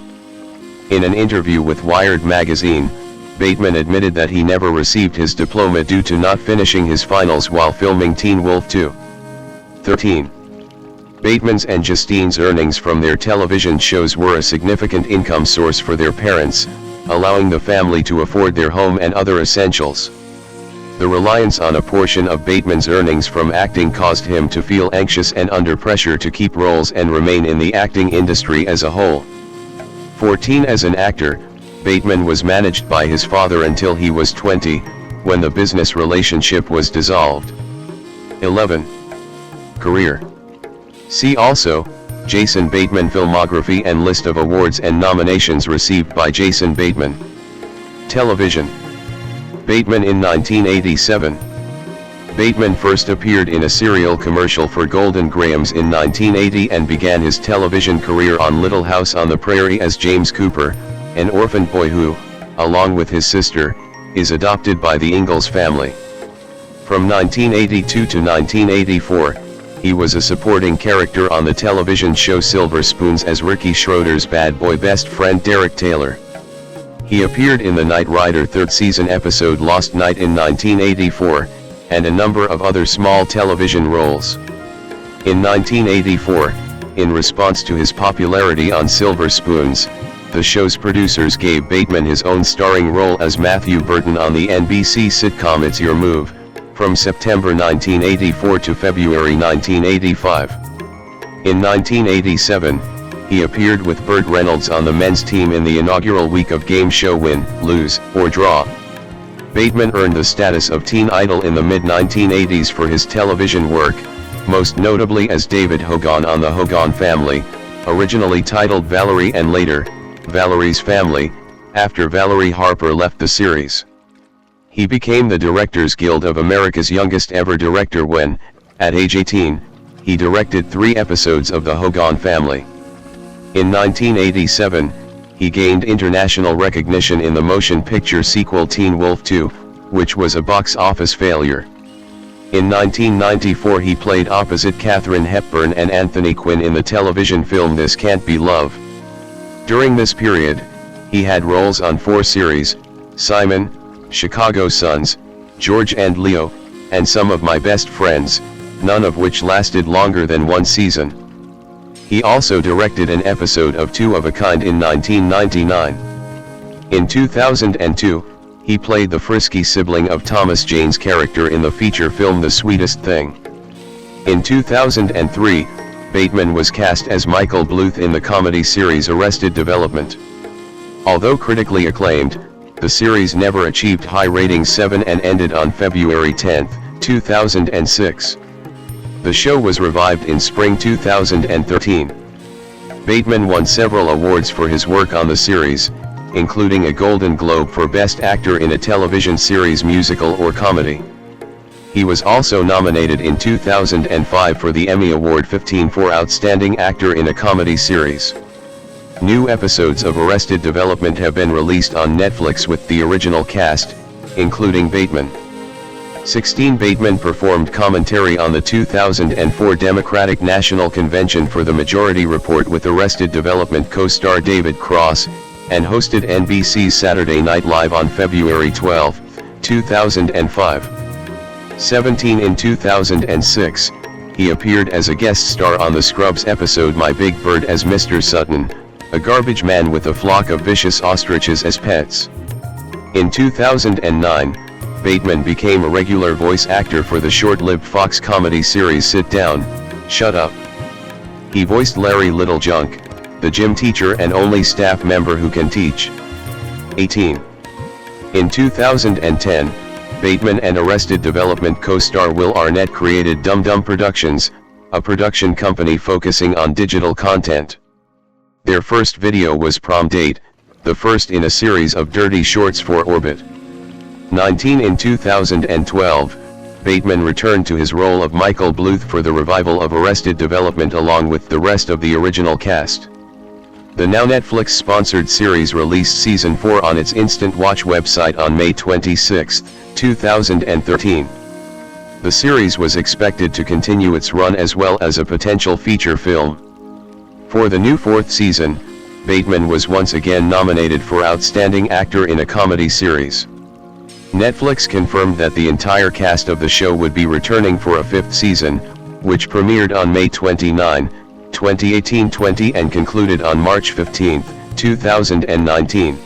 In an interview with Wired magazine, Bateman admitted that he never received his diploma due to not finishing his finals while filming Teen Wolf 2. 13. Bateman's and Justine's earnings from their television shows were a significant income source for their parents, allowing the family to afford their home and other essentials. The reliance on a portion of Bateman's earnings from acting caused him to feel anxious and under pressure to keep roles and remain in the acting industry as a whole. 14. As an actor, Bateman was managed by his father until he was 20, when the business relationship was dissolved. 11. Career. See also, Jason Bateman filmography and list of awards and nominations received by Jason Bateman. Television. Bateman in 1987. Bateman first appeared in a cereal commercial for Golden Grahams in 1980 and began his television career on Little House on the Prairie as James Cooper, an orphan boy who, along with his sister, is adopted by the Ingalls family. From 1982 to 1984, he was a supporting character on the television show Silver Spoons as Ricky Schroeder's bad boy best friend Derek Taylor. He appeared in the Knight Rider third season episode Lost Night in 1984, and a number of other small television roles. In 1984, in response to his popularity on Silver Spoons, the show's producers gave Bateman his own starring role as Matthew Burton on the NBC sitcom It's Your Move, from September 1984 to February 1985. In 1987, he appeared with Burt Reynolds on the men's team in the inaugural week of game show Win, Lose, or Draw. Bateman earned the status of teen idol in the mid-1980s for his television work, most notably as David Hogan on The Hogan Family, originally titled Valerie and later, Valerie's Family, after Valerie Harper left the series. He became the Directors Guild of America's youngest ever director when, at age 18, he directed 3 episodes of The Hogan Family. In 1987, he gained international recognition in the motion picture sequel Teen Wolf 2, which was a box office failure. In 1994 he played opposite Katharine Hepburn and Anthony Quinn in the television film This Can't Be Love. During this period, he had roles on 4 series, Simon, Chicago Suns, George and Leo, and Some of My Best Friends, none of which lasted longer than 1 season. He also directed an episode of Two of a Kind in 1999. In 2002, he played the frisky sibling of Thomas Jane's character in the feature film The Sweetest Thing. In 2003, Bateman was cast as Michael Bluth in the comedy series Arrested Development. Although critically acclaimed, the series never achieved high ratings 7 and ended on February 10, 2006. The show was revived in spring 2013. Bateman won several awards for his work on the series, including a Golden Globe for Best Actor in a Television Series Musical or Comedy. He was also nominated in 2005 for the Emmy Award 15 for Outstanding Actor in a Comedy Series. New episodes of Arrested Development have been released on Netflix with the original cast, including Bateman. 16. Bateman performed commentary on the 2004 Democratic National Convention for the Majority Report with Arrested Development co-star David Cross, and hosted NBC's Saturday Night Live on February 12, 2005. 17. In 2006, he appeared as a guest star on the Scrubs episode My Big Bird as Mr. Sutton, a garbage man with a flock of vicious ostriches as pets. In 2009, Bateman became a regular voice actor for the short-lived Fox comedy series Sit Down, Shut Up. He voiced Larry Littlejunk, the gym teacher and only staff member who can teach. 18. In 2010, Bateman and Arrested Development co-star Will Arnett created Dum Dum Productions, a production company focusing on digital content. Their first video was Prom Date, the first in a series of dirty shorts for Orbit. 19 In 2012, Bateman returned to his role of Michael Bluth for the revival of Arrested Development along with the rest of the original cast. The now Netflix-sponsored series released Season 4 on its Instant Watch website on May 26, 2013. The series was expected to continue its run as well as a potential feature film. For the new fourth season, Bateman was once again nominated for Outstanding Actor in a Comedy Series. Netflix confirmed that the entire cast of the show would be returning for a fifth season, which premiered on May 29, 2018 and concluded on March 15, 2019.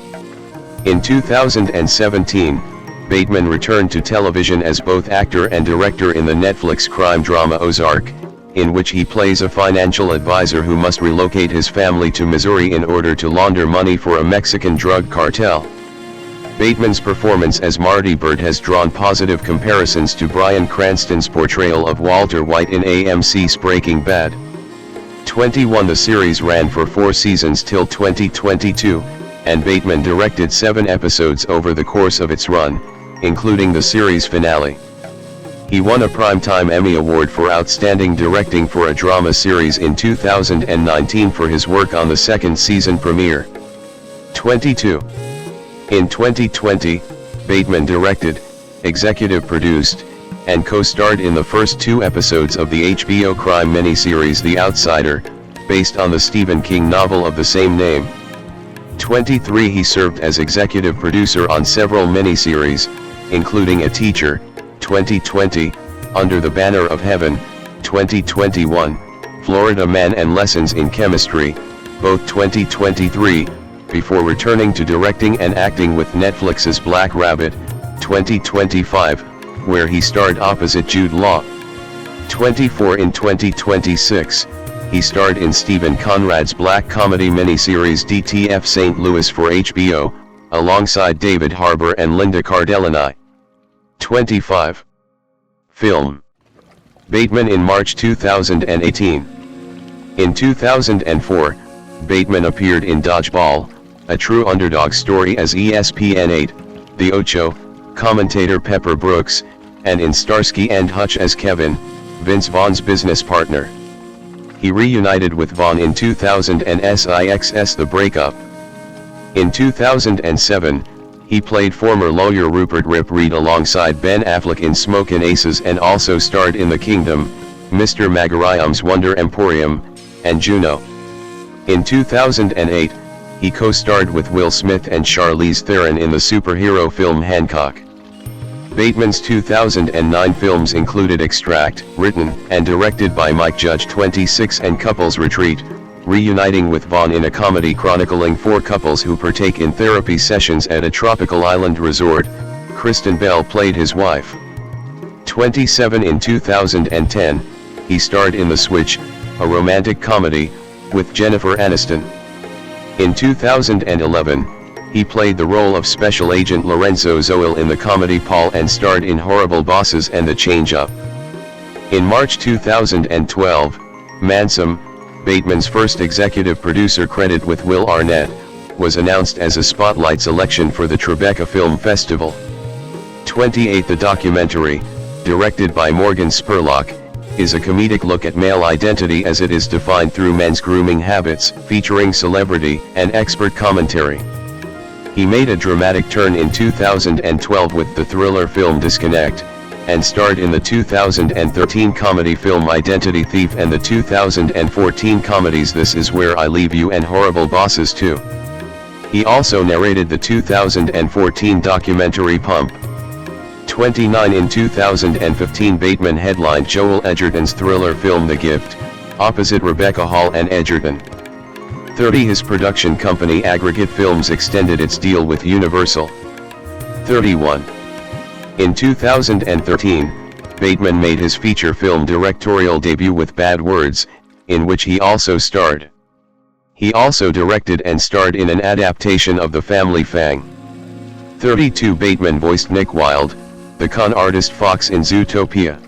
In 2017, Bateman returned to television as both actor and director in the Netflix crime drama Ozark, in which he plays a financial advisor who must relocate his family to Missouri in order to launder money for a Mexican drug cartel. Bateman's performance as Marty Byrde has drawn positive comparisons to Bryan Cranston's portrayal of Walter White in AMC's Breaking Bad. 21 The series ran for 4 seasons till 2022, and Bateman directed 7 episodes over the course of its run, including the series finale. He won a Primetime Emmy Award for Outstanding Directing for a Drama Series in 2019 for his work on the second season premiere. 22. In 2020, Bateman directed, executive produced, and co-starred in the first 2 episodes of the HBO crime miniseries The Outsider, based on the Stephen King novel of the same name. 23 He served as executive producer on several miniseries, including A Teacher, 2020, Under the Banner of Heaven, 2021, Florida Man and Lessons in Chemistry, both 2023, before returning to directing and acting with Netflix's Black Rabbit, 2025, where he starred opposite Jude Law. 24 In 2026, he starred in Stephen Conrad's black comedy miniseries DTF St. Louis for HBO, alongside David Harbour and Linda Cardellini. 25. Film. Bateman in March 2018. In 2004, Bateman appeared in Dodgeball, a true underdog story as ESPN8, The Ocho, commentator Pepper Brooks, and in Starsky and Hutch as Kevin, Vince Vaughn's business partner. He reunited with Vaughn in 2000 and SIX's The Breakup. In 2007, he played former lawyer Rupert Rip Reed alongside Ben Affleck in Smokin' Aces and also starred in The Kingdom, Mr. Magarium's Wonder Emporium, and Juno. In 2008, he co-starred with Will Smith and Charlize Theron in the superhero film Hancock. Bateman's 2009 films included Extract, written and directed by Mike Judge, 26, and Couples Retreat, reuniting with Vaughn in a comedy chronicling 4 couples who partake in therapy sessions at a tropical island resort. Kristen Bell played his wife. 27 In 2010, he starred in The Switch, a romantic comedy, with Jennifer Aniston. In 2011, he played the role of Special Agent Lorenzo Zoil in the comedy Paul and starred in Horrible Bosses and The Change-Up. In March 2012, Mansom, Bateman's first executive producer credit with Will Arnett, was announced as a spotlight selection for the Tribeca Film Festival. 28 The documentary, directed by Morgan Spurlock, is a comedic look at male identity as it is defined through men's grooming habits, featuring celebrity and expert commentary. He made a dramatic turn in 2012 with the thriller film Disconnect, and starred in the 2013 comedy film Identity Thief and the 2014 comedies This Is Where I Leave You and Horrible Bosses 2. He also narrated the 2014 documentary Pump. 29 In 2015, Bateman headlined Joel Edgerton's thriller film The Gift, opposite Rebecca Hall and Edgerton. 30 His production company Aggregate Films extended its deal with Universal. 31. In 2013, Bateman made his feature film directorial debut with Bad Words, in which he also starred. He also directed and starred in an adaptation of The Family Fang. 32 Bateman voiced Nick Wilde, the con artist Fox in Zootopia.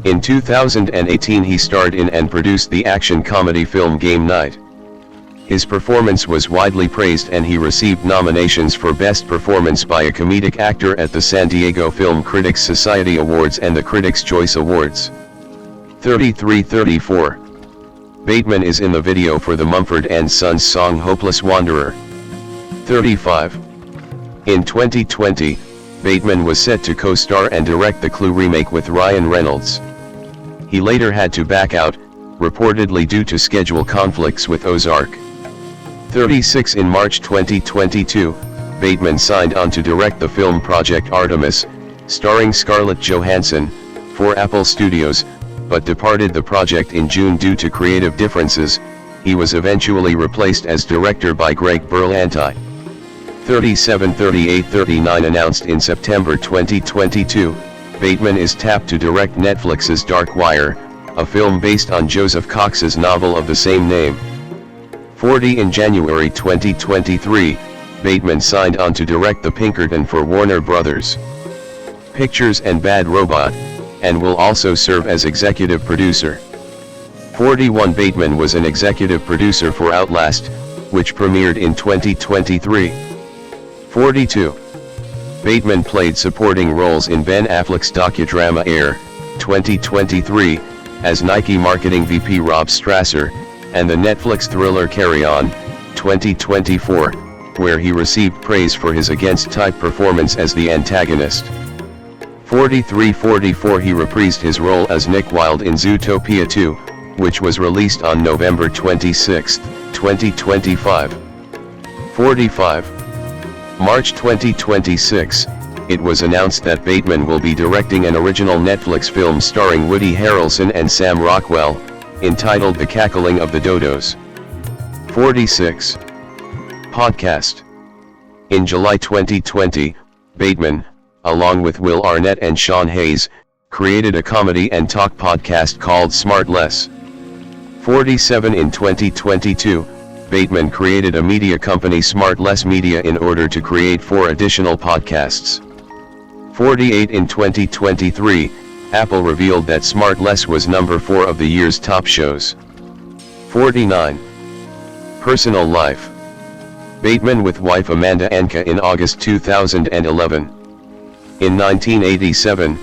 In 2018 he starred in and produced the action comedy film Game Night. His performance was widely praised and he received nominations for Best Performance by a Comedic Actor at the San Diego Film Critics Society Awards and the Critics' Choice Awards. 33-34. Bateman is in the video for the Mumford & Sons song Hopeless Wanderer. 35. In 2020, Bateman was set to co-star and direct the Clue remake with Ryan Reynolds. He later had to back out, reportedly due to schedule conflicts with Ozark. 36. In March 2022, Bateman signed on to direct the film Project Artemis, starring Scarlett Johansson, for Apple Studios, but departed the project in June due to creative differences. He was eventually replaced as director by Greg Berlanti. 37. 38. 39. Announced in September 2022, Bateman is tapped to direct Netflix's Dark Wire, a film based on Joseph Cox's novel of the same name. 40. In January 2023, Bateman signed on to direct The Pinkerton for Warner Brothers Pictures and Bad Robot, and will also serve as executive producer. 41. Bateman was an executive producer for Outlast, which premiered in 2023. 42. Bateman played supporting roles in Ben Affleck's docudrama Air, 2023, as Nike marketing VP Rob Strasser, and the Netflix thriller Carry On, 2024, where he received praise for his against-type performance as the antagonist. 43-44. He reprised his role as Nick Wilde in Zootopia 2, which was released on November 26, 2025. 45. March 2026, it was announced that Bateman will be directing an original Netflix film starring Woody Harrelson and Sam Rockwell, entitled The Cackling of the Dodos. 46. Podcast. In July 2020, Bateman, along with Will Arnett and Sean Hayes, created a comedy and talk podcast called Smart Less. 47. In 2022, Bateman created a media company Smart Less Media in order to create 4 additional podcasts. 48. In 2023, Apple revealed that Smart Less was number 4 of the year's top shows. 49. Personal life. Bateman with wife Amanda Anka in August 2011. In 1987,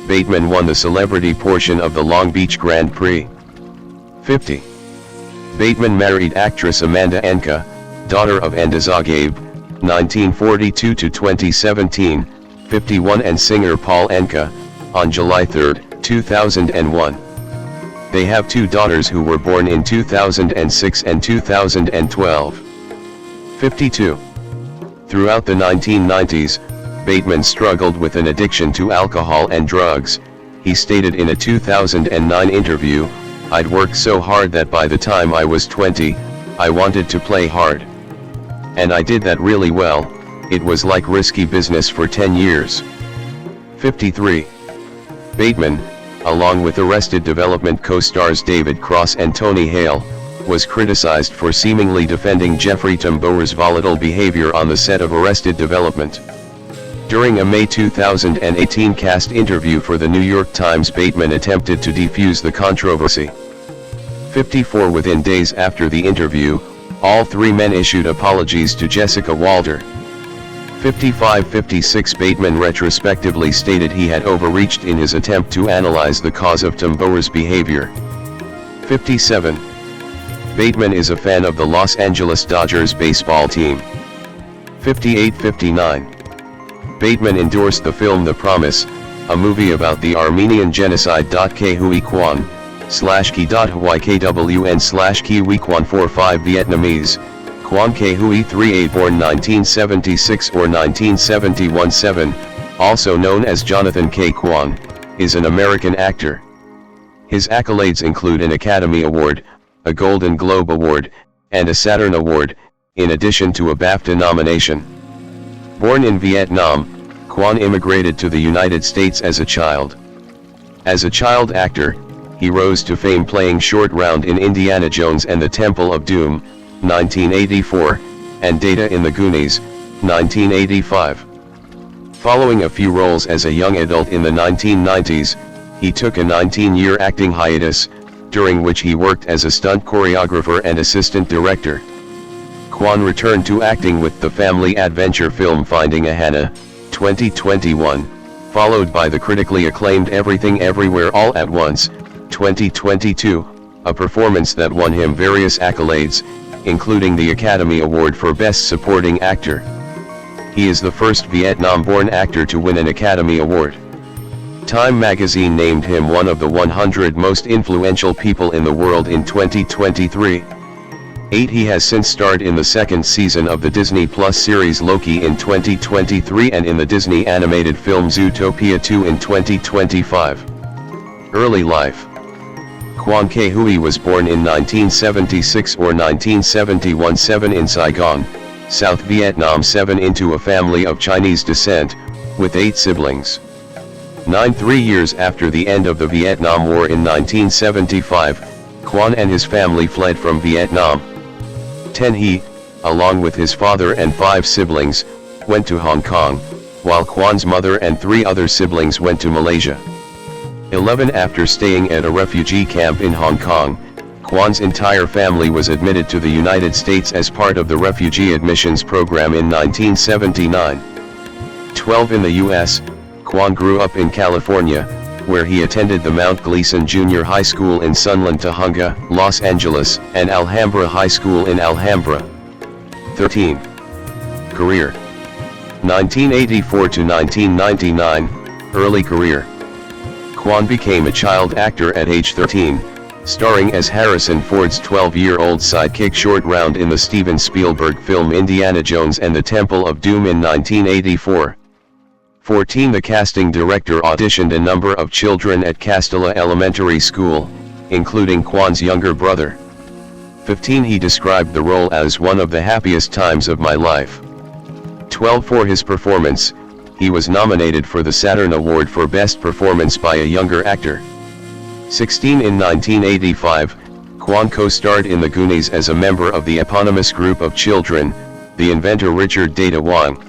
Bateman won the celebrity portion of the Long Beach Grand Prix. 50. Bateman married actress Amanda Anka, daughter of Endazagabe, 1942 to 2017, 51, and singer Paul Anka, on July 3, 2001. They have 2 daughters who were born in 2006 and 2012. 52. Throughout the 1990s, Bateman struggled with an addiction to alcohol and drugs. He stated in a 2009 interview, "I'd worked so hard that by the time I was 20, I wanted to play hard. And I did that really well. It was like risky business for 10 years. 53. Bateman, along with Arrested Development co-stars David Cross and Tony Hale, was criticized for seemingly defending Jeffrey Tambor's volatile behavior on the set of Arrested Development. During a May 2018 cast interview for the New York Times, Bateman attempted to defuse the controversy. 54. Within days after the interview, all 3 men issued apologies to Jessica Walter. 55-56. Bateman retrospectively stated he had overreached in his attempt to analyze the cause of Tambor's behavior. 57. Bateman is a fan of the Los Angeles Dodgers baseball team. 58-59. Bateman endorsed the film The Promise, a movie about the Armenian genocide. Khui Quan, /ki.hykwn/Kiwi Quan 45 Vietnamese, Quan Khui 3A, born 1976 or 1971-7, also known as Jonathan K. Quan, is an American actor. His accolades include an Academy Award, a Golden Globe Award, and a Saturn Award, in addition to a BAFTA nomination. Born in Vietnam, Quan immigrated to the United States as a child. As a child actor, he rose to fame playing Short Round in Indiana Jones and the Temple of Doom, 1984, and Data in the Goonies, 1985. Following a few roles as a young adult in the 1990s, he took a 19-year acting hiatus, during which he worked as a stunt choreographer and assistant director. Kwon returned to acting with the family adventure film Finding a Hannah, 2021, followed by the critically acclaimed Everything Everywhere All at Once, 2022, a performance that won him various accolades, including the Academy Award for Best Supporting Actor. He is the first Vietnam-born actor to win an Academy Award. Time magazine named him one of the 100 most influential people in the world in 2023. 8. He has since starred in the second season of the Disney Plus series Loki in 2023 and in the Disney animated film Zootopia 2 in 2025. Early life. Kwon K-hui was born in 1976 or 1971 7 in Saigon, South Vietnam 7 into a family of Chinese descent, with 8 siblings. 3 years after the end of the Vietnam War in 1975, Kwon and his family fled from Vietnam. 10. He, along with his father and 5 siblings, went to Hong Kong, while Kwon's mother and 3 other siblings went to Malaysia. 11. After staying at a refugee camp in Hong Kong, Kwon's entire family was admitted to the United States as part of the Refugee Admissions Program in 1979. 12. In the U.S., Kwon grew up in California, where he attended the Mount Gleason Junior High School in Sunland Tujunga, Los Angeles, and Alhambra High School in Alhambra. 13. Career. 1984 to 1999, early career. Kwon became a child actor at age 13, starring as Harrison Ford's 12-year-old sidekick Short Round in the Steven Spielberg film Indiana Jones and the Temple of Doom in 1984. 14. The casting director auditioned a number of children at Castella Elementary School, including Kwon's younger brother. 15. He described the role as one of the happiest times of my life. 12. For his performance, he was nominated for the Saturn Award for Best Performance by a Younger Actor. 16. In 1985, Kwon co-starred in The Goonies as a member of the eponymous group of children, the inventor Richard Data Wang.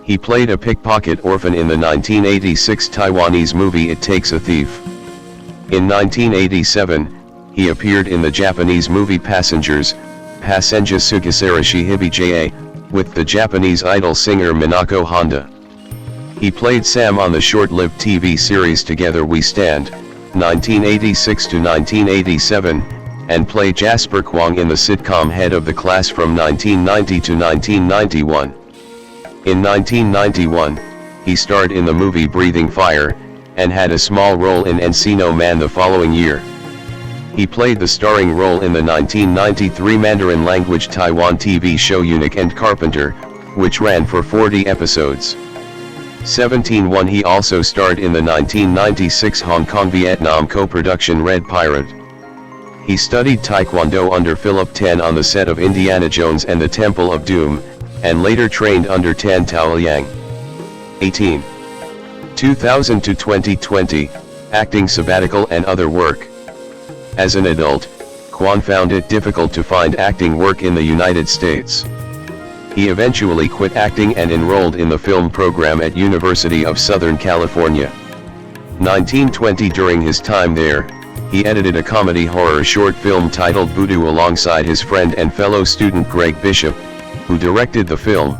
He played a pickpocket orphan in the 1986 Taiwanese movie It Takes a Thief. In 1987, he appeared in the Japanese movie Passengers, Passenger Sugisarashi Hibijaya, with the Japanese idol singer Minako Honda. He played Sam on the short-lived TV series Together We Stand, 1986 to 1987, and played Jasper Kwong in the sitcom Head of the Class from 1990 to 1991. In 1991, he starred in the movie Breathing Fire, and had a small role in Encino Man the following year. He played the starring role in the 1993 Mandarin language Taiwan TV show Eunuch and Carpenter, which ran for 40 episodes. 17. He also starred in the 1996 Hong Kong-Vietnam co-production Red Pirate. He studied Taekwondo under Philip Tan on the set of Indiana Jones and the Temple of Doom, and later trained under Tan Taoyang. 18. 2000 to 2020, acting sabbatical and other work. As an adult, Kwon found it difficult to find acting work in the United States. He eventually quit acting and enrolled in the film program at University of Southern California. 1920. During his time there, he edited a comedy horror short film titled Voodoo alongside his friend and fellow student Greg Bishop, who directed the film.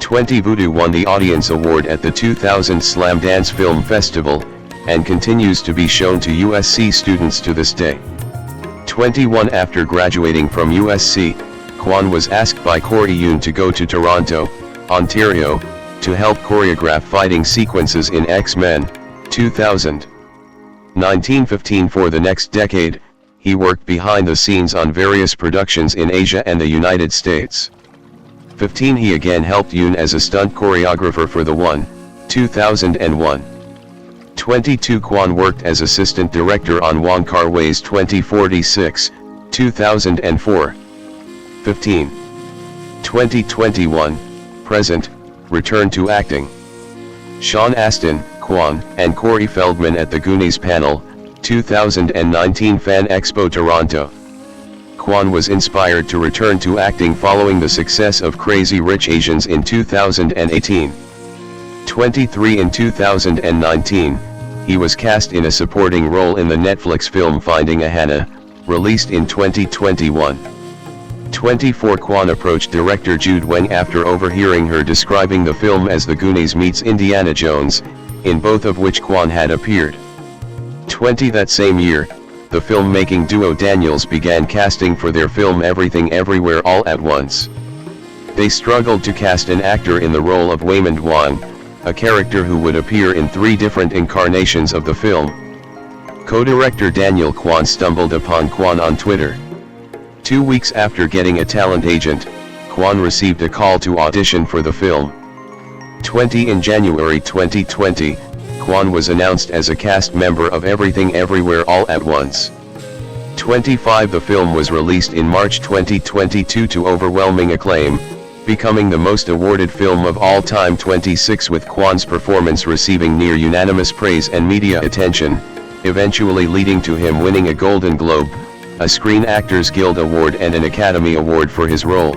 20. Voodoo won the Audience Award at the 2000 Slam Dance Film Festival, and continues to be shown to USC students to this day. 21. After graduating from USC, Kwon was asked by Corey Yun to go to Toronto, Ontario, to help choreograph fighting sequences in X-Men, 2000. 1915. For the next decade, he worked behind the scenes on various productions in Asia and the United States. 15. He again helped Yoon as a stunt choreographer for the 2001. 22. Kwon worked as assistant director on Wong Kar-wai's 2046, 2004. 15. 2021, present, return to acting. Sean Astin, Kwon, and Corey Feldman at the Goonies panel, 2019 Fan Expo Toronto. Kwon was inspired to return to acting following the success of Crazy Rich Asians in 2018. 23 in 2019, he was cast in a supporting role in the Netflix film Finding a Hannah, released in 2021. 24 Kwon approached director Goodwin after overhearing her describing the film as The Goonies meets Indiana Jones, in both of which Kwon had appeared. 20 That same year, the filmmaking duo Daniels began casting for their film Everything Everywhere All at Once. They struggled to cast an actor in the role of Waymond Wang, a character who would appear in 3 different incarnations of the film. Co-director Daniel Kwan stumbled upon Kwon on Twitter. 2 weeks after getting a talent agent, Kwon received a call to audition for the film. 20 In January 2020, Kwon was announced as a cast member of Everything Everywhere All at Once. 25 The film was released in March 2022 to overwhelming acclaim, becoming the most awarded film of all time. 26 With Kwon's performance receiving near unanimous praise and media attention, eventually leading to him winning a Golden Globe, a Screen Actors Guild Award and an Academy Award for his role.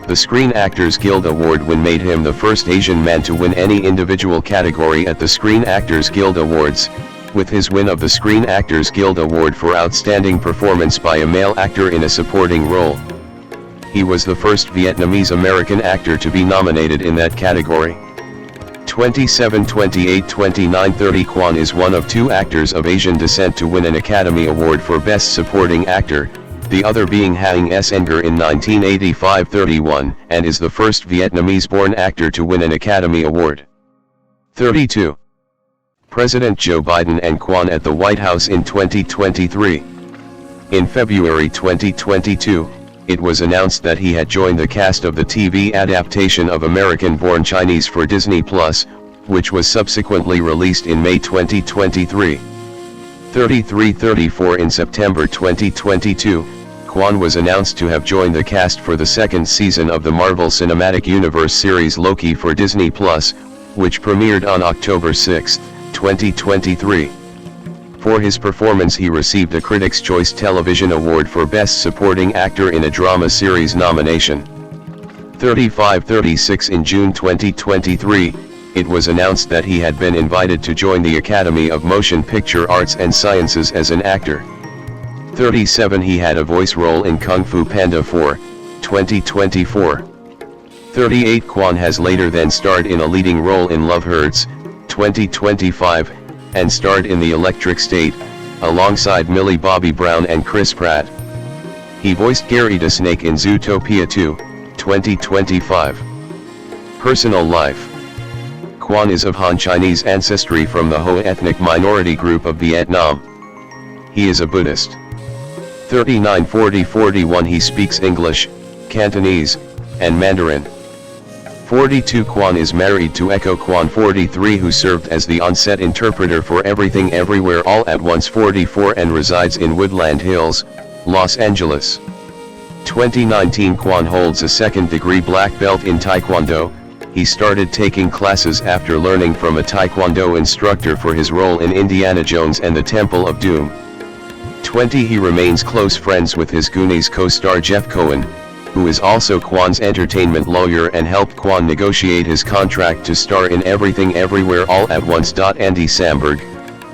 The Screen Actors Guild Award win made him the first Asian man to win any individual category at the Screen Actors Guild Awards, with his win of the Screen Actors Guild Award for Outstanding Performance by a Male Actor in a Supporting Role. He was the first Vietnamese American actor to be nominated in that category. 27, 28, 29, 30 Kwon is one of 2 actors of Asian descent to win an Academy Award for Best Supporting Actor, the other being Haing S. Enger in 1985-31, and is the first Vietnamese-born actor to win an Academy Award. 32. President Joe Biden and Kwon at the White House in 2023. In February 2022, it was announced that he had joined the cast of the TV adaptation of American-born Chinese for Disney+, which was subsequently released in May 2023. 33-34 In September 2022, Kwon was announced to have joined the cast for the 2nd season of the Marvel Cinematic Universe series Loki for Disney+, which premiered on October 6, 2023. For his performance he received a Critics' Choice Television Award for Best Supporting Actor in a Drama Series nomination. 35-36 In June 2023, it was announced that he had been invited to join the Academy of Motion Picture Arts and Sciences as an actor. 37 He had a voice role in Kung Fu Panda 4, 2024. 38 Kwon has later then starred in a leading role in Love Hurts, 2025, and starred in The Electric State, alongside Millie Bobby Brown and Chris Pratt. He voiced Gary the Snake in Zootopia 2, 2025. Personal life. Kwon is of Han Chinese ancestry from the Ho ethnic minority group of Vietnam. He is a Buddhist. 39 40 41 He speaks English, Cantonese, and Mandarin. 42 Kwon is married to Echo Kwon 43 who served as the on-set interpreter for Everything Everywhere All at Once 44 and resides in Woodland Hills, Los Angeles. 2019 Kwon holds a 2nd-degree black belt in Taekwondo. He started taking classes after learning from a Taekwondo instructor for his role in Indiana Jones and the Temple of Doom. 20 He remains close friends with his Goonies co-star Jeff Cohen, who is also Kwon's entertainment lawyer and helped Kwon negotiate his contract to star in Everything Everywhere All at Once. Andy Samberg,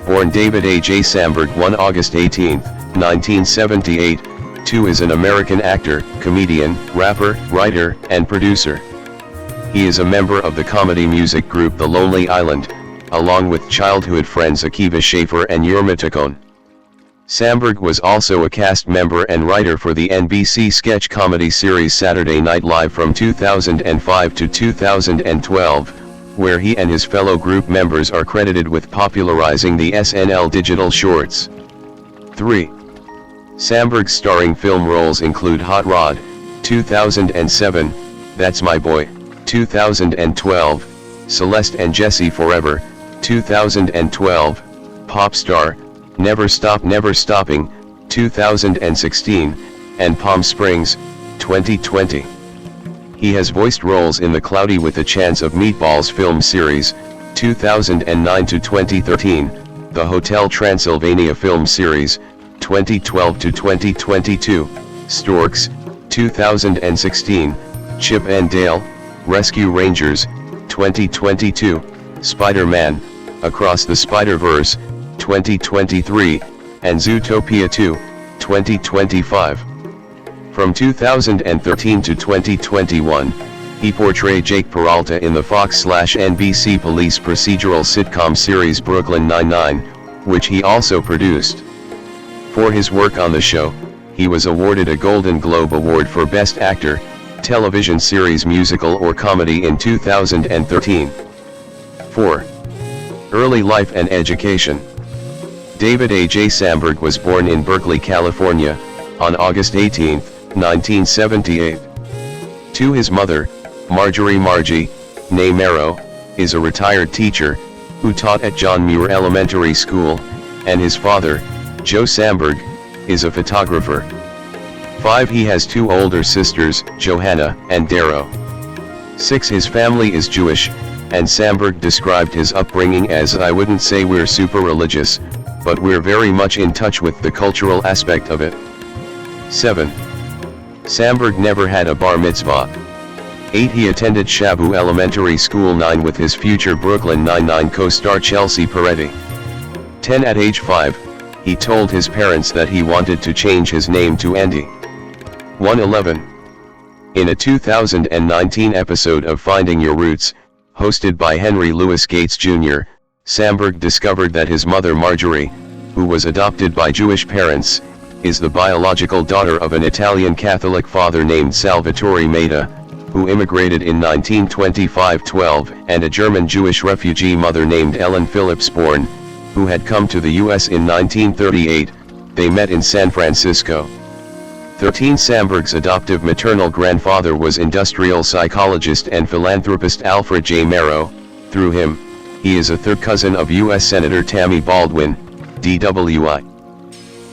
born David A. J. Samberg 1 August 18, 1978, 2 is an American actor, comedian, rapper, writer, and producer. He is a member of the comedy music group The Lonely Island, along with childhood friends Akiva Schaffer and Jorma Taccone. Samberg was also a cast member and writer for the NBC sketch comedy series Saturday Night Live from 2005 to 2012, where he and his fellow group members are credited with popularizing the SNL digital shorts. 3. Samberg's starring film roles include Hot Rod, 2007, That's My Boy, 2012, Celeste and Jesse Forever, 2012, Pop Star, Never Stop Never Stopping, 2016, and Palm Springs, 2020. He has voiced roles in the Cloudy with a Chance of Meatballs film series, 2009 to 2013, the Hotel Transylvania film series, 2012 to 2022, Storks, 2016, Chip and Dale, Rescue Rangers, 2022, Spider-Man, Across the Spider-Verse, 2023, and Zootopia 2, 2025. From 2013 to 2021, he portrayed Jake Peralta in the Fox/NBC police procedural sitcom series Brooklyn Nine-Nine, which he also produced. For his work on the show, he was awarded a Golden Globe Award for Best Actor, Television Series Musical or Comedy in 2013. 4. Early life and education. David A. J. Samberg was born in Berkeley, California, on August 18, 1978. To his mother, Marjorie née Marrow, is a retired teacher, who taught at John Muir Elementary School, and his father, Joe Samberg, is a photographer. 5. He has 2 older sisters, Johanna and Darrow. 6. His family is Jewish, and Samberg described his upbringing as, "I wouldn't say we're super religious, but we're very much in touch with the cultural aspect of it." 7. Samberg never had a bar mitzvah. 8. He attended Shabu Elementary School. 9. With his future Brooklyn Nine-Nine co-star Chelsea Peretti. 10. At age 5, he told his parents that he wanted to change his name to Andy. 11. In a 2019 episode of Finding Your Roots, hosted by Henry Louis Gates Jr., Samberg discovered that his mother Marjorie, who was adopted by Jewish parents, is the biological daughter of an Italian Catholic father named Salvatore Maida, who immigrated in 1925-12, and a German Jewish refugee mother named Ellen Phillips Bourne, who had come to the U.S. in 1938. They met in San Francisco. 13. Samberg's adoptive maternal grandfather was industrial psychologist and philanthropist Alfred J. Marrow. Through him, he is a third cousin of U.S. Senator Tammy Baldwin, DWI.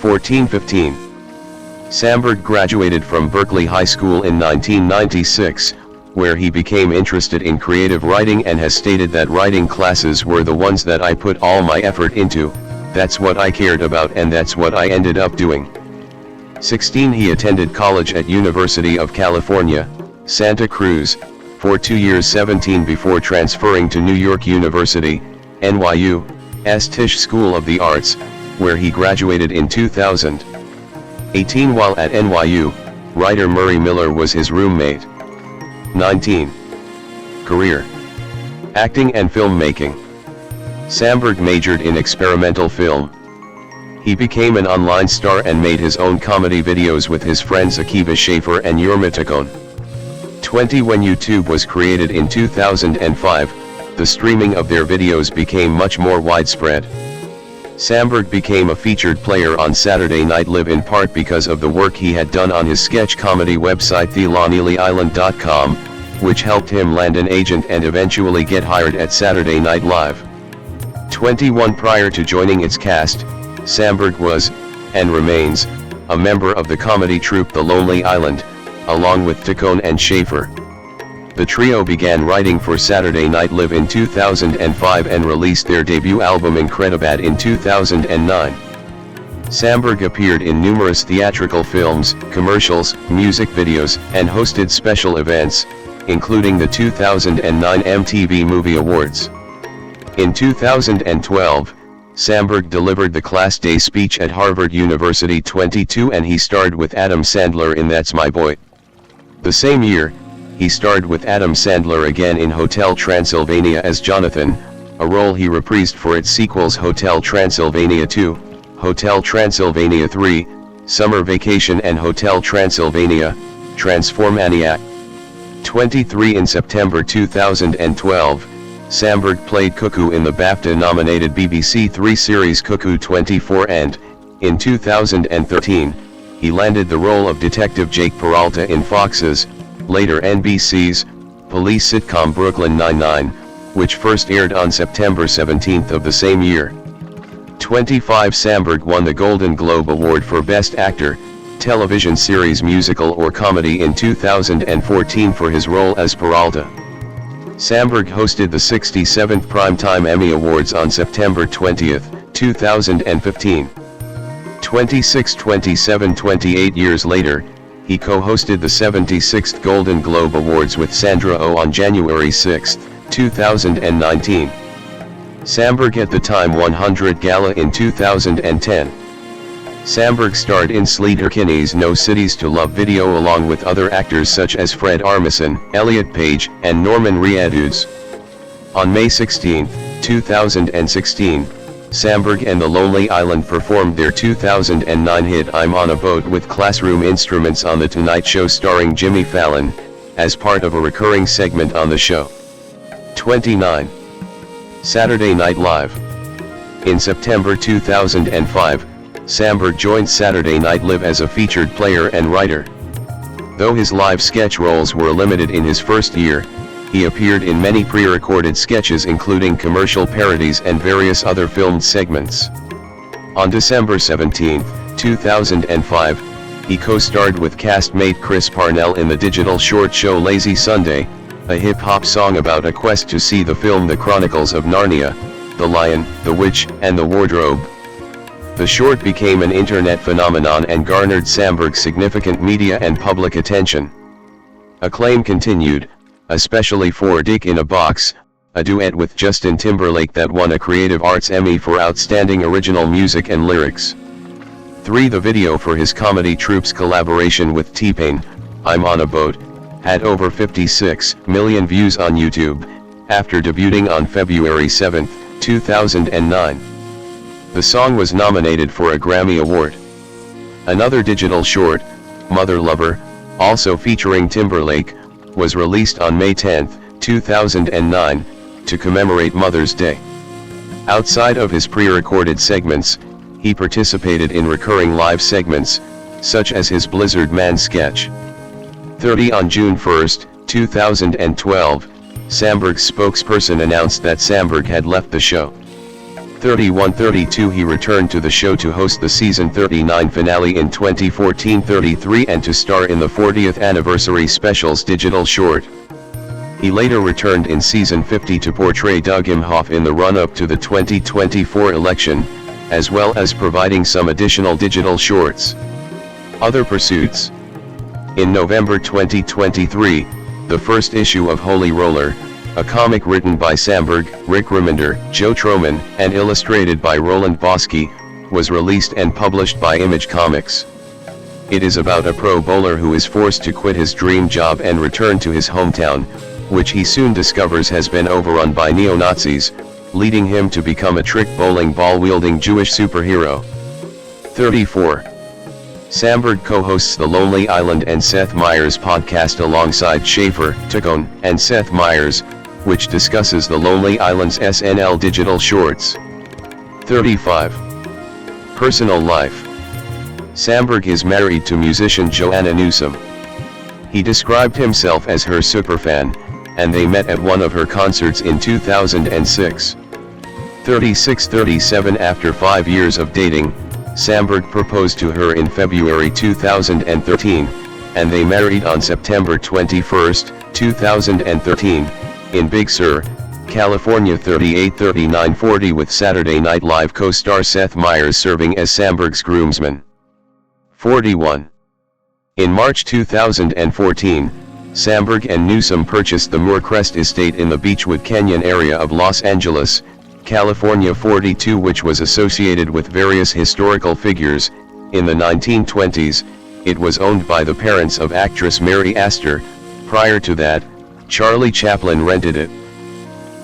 14-15. Samberg graduated from Berkeley High School in 1996, where he became interested in creative writing and has stated that writing classes were the ones that I put all my effort into, that's what I cared about and that's what I ended up doing. 16. He attended college at University of California, Santa Cruz, for 2 years. 17. Before transferring to New York University, NYU's Tisch School of the Arts, where he graduated in 2000. 18. While at NYU, writer Murray Miller was his roommate. 19. Career: acting and filmmaking. Samberg majored in experimental film. He became an online star and made his own comedy videos with his friends Akiva Schaffer and Yorma Taccone. 20. When YouTube was created in 2005, the streaming of their videos became much more widespread. Samberg became a featured player on Saturday Night Live in part because of the work he had done on his sketch comedy website TheLonelyIsland.com, which helped him land an agent and eventually get hired at Saturday Night Live. 21. Prior to joining its cast, Samberg was, and remains, a member of the comedy troupe The Lonely Island, along with Taccone and Schaffer. The trio began writing for Saturday Night Live in 2005 and released their debut album Incredibad in 2009. Samberg appeared in numerous theatrical films, commercials, music videos, and hosted special events, including the 2009 MTV Movie Awards. In 2012, Samberg delivered the Class Day speech at Harvard University 22 and he starred with Adam Sandler in That's My Boy. The same year, he starred with Adam Sandler again in Hotel Transylvania as Jonathan, a role he reprised for its sequels Hotel Transylvania 2, Hotel Transylvania 3, Summer Vacation and Hotel Transylvania, Transformaniac. 23. In September 2012, Samberg played Cuckoo in the BAFTA-nominated BBC Three series Cuckoo 24 and, in 2013, he landed the role of Detective Jake Peralta in Fox's, later NBC's, police sitcom Brooklyn Nine-Nine, which first aired on September 17 of the same year. 25. Samberg won the Golden Globe Award for Best Actor, Television Series Musical or Comedy in 2014 for his role as Peralta. Samberg hosted the 67th Primetime Emmy Awards on September 20, 2015. 26, 27, 28 years later, he co-hosted the 76th Golden Globe Awards with Sandra Oh on January 6, 2019. Samberg at the Time 100 Gala in 2010. Samberg starred in Sleater-Kinney's No Cities to Love video along with other actors such as Fred Armisen, Elliot Page, and Norman Reedus. On May 16, 2016, Samberg and The Lonely Island performed their 2009 hit I'm on a Boat with classroom instruments on The Tonight Show starring Jimmy Fallon, as part of a recurring segment on the show. 29. Saturday Night Live. In September 2005, Samberg joined Saturday Night Live as a featured player and writer. Though his live sketch roles were limited in his first year, he appeared in many pre-recorded sketches including commercial parodies and various other filmed segments. On December 17, 2005, he co-starred with castmate Chris Parnell in the digital short show Lazy Sunday, a hip-hop song about a quest to see the film The Chronicles of Narnia, The Lion, the Witch, and the Wardrobe. The short became an internet phenomenon and garnered Samberg significant media and public attention. Acclaim continued, especially for Dick in a Box, a duet with Justin Timberlake that won a Creative Arts Emmy for Outstanding Original Music and Lyrics. 3. The video for his comedy troupe's collaboration with T-Pain, I'm on a Boat, had over 56 million views on YouTube, after debuting on February 7, 2009. The song was nominated for a Grammy Award. Another digital short, Mother Lover, also featuring Timberlake, was released on May 10, 2009, to commemorate Mother's Day. Outside of his pre-recorded segments, he participated in recurring live segments, such as his Blizzard Man sketch. 30. On June 1, 2012, Samberg's spokesperson announced that Samberg had left the show. 31-32 He returned to the show to host the season 39 finale in 2014-33 and to star in the 40th anniversary specials digital short. He later returned in season 50 to portray Doug Imhoff in the run-up to the 2024 election, as well as providing some additional digital shorts. Other pursuits. In November 2023, the first issue of Holy Roller, a comic written by Samberg, Rick Remender, Joe Troman, and illustrated by Roland Bosky, was released and published by Image Comics. It is about a pro bowler who is forced to quit his dream job and return to his hometown, which he soon discovers has been overrun by neo-Nazis, leading him to become a trick bowling ball-wielding Jewish superhero. 34. Samberg co-hosts The Lonely Island and Seth Meyers podcast alongside Schaefer, Tacone, and Seth Meyers, which discusses The Lonely Island's SNL digital shorts. 35. Personal life. Samberg is married to musician Joanna Newsom. He described himself as her superfan, and they met at one of her concerts in 2006. 36-37 After 5 years of dating, Samberg proposed to her in February 2013, and they married on September 21, 2013, in Big Sur, California. 38-39-40 With Saturday Night Live co-star Seth Meyers serving as Samberg's groomsman. 41. In March 2014, Samberg and Newsom purchased the Moorcrest estate in the Beechwood Canyon area of Los Angeles, California. 42 Which was associated with various historical figures. In the 1920s, it was owned by the parents of actress Mary Astor. Prior to that, Charlie Chaplin rented it.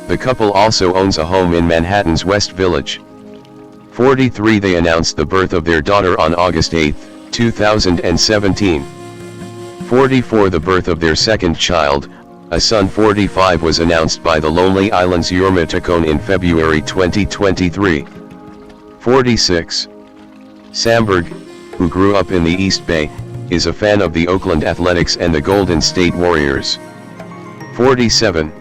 The couple also owns a home in Manhattan's West Village. 43 They announced the birth of their daughter on August 8, 2017. 44 The birth of their second child, a son. 45 was announced by The Lonely Island's Jorma Tacone in February 2023. 46. Samberg, who grew up in the East Bay, is a fan of the Oakland Athletics and the Golden State Warriors. 47.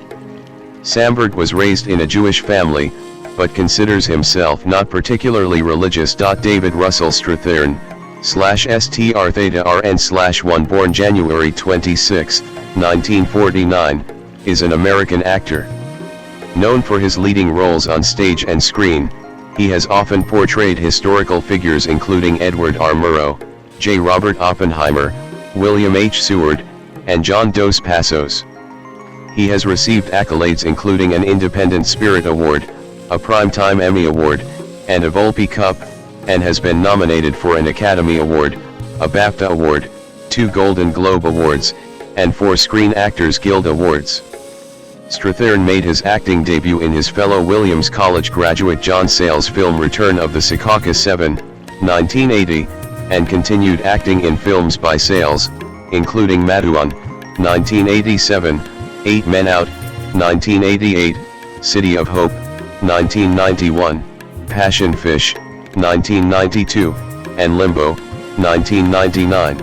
Samberg was raised in a Jewish family, but considers himself not particularly religious. David Russell Strathern, /Str Theta RN/1 born January 26, 1949, is an American actor. Known for his leading roles on stage and screen, he has often portrayed historical figures including Edward R. Murrow, J. Robert Oppenheimer, William H. Seward, and John Dos Passos. He has received accolades including an Independent Spirit Award, a Primetime Emmy Award, and a Volpe Cup, and has been nominated for an Academy Award, a BAFTA Award, 2 Golden Globe Awards, and 4 Screen Actors Guild Awards. Strathern made his acting debut in his fellow Williams College graduate John Sayles' film Return of the Secaucus 7, 1980, and continued acting in films by Sayles, including Maduon, 1987, 8 Men Out, 1988, City of Hope, 1991, Passion Fish, 1992, and Limbo, 1999.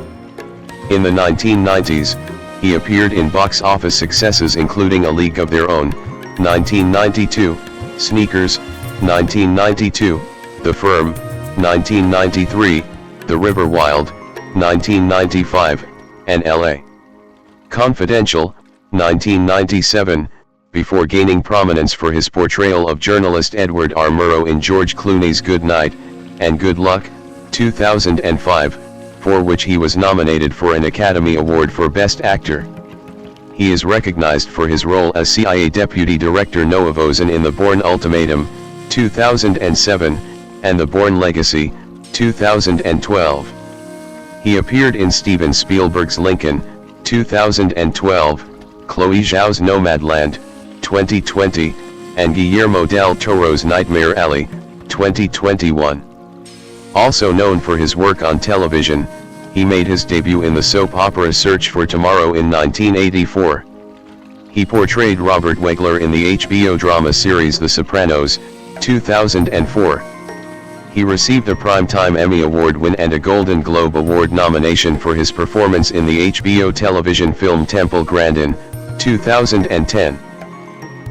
In the 1990s, he appeared in box office successes including A League of Their Own, 1992, Sneakers, 1992, The Firm, 1993, The River Wilde, 1995, and L.A. Confidential, 1997, before gaining prominence for his portrayal of journalist Edward R. Murrow in George Clooney's Good Night, and Good Luck, 2005, for which he was nominated for an Academy Award for Best Actor. He is recognized for his role as CIA Deputy Director Noah Vosen in The Bourne Ultimatum, 2007, and The Bourne Legacy, 2012. He appeared in Steven Spielberg's Lincoln, 2012, Chloe Zhao's Nomadland, 2020, and Guillermo del Toro's Nightmare Alley, 2021. Also known for his work on television, he made his debut in the soap opera Search for Tomorrow in 1984. He portrayed Robert Wegler in the HBO drama series The Sopranos, 2004. He received a Primetime Emmy Award win and a Golden Globe Award nomination for his performance in the HBO television film Temple Grandin, 2010.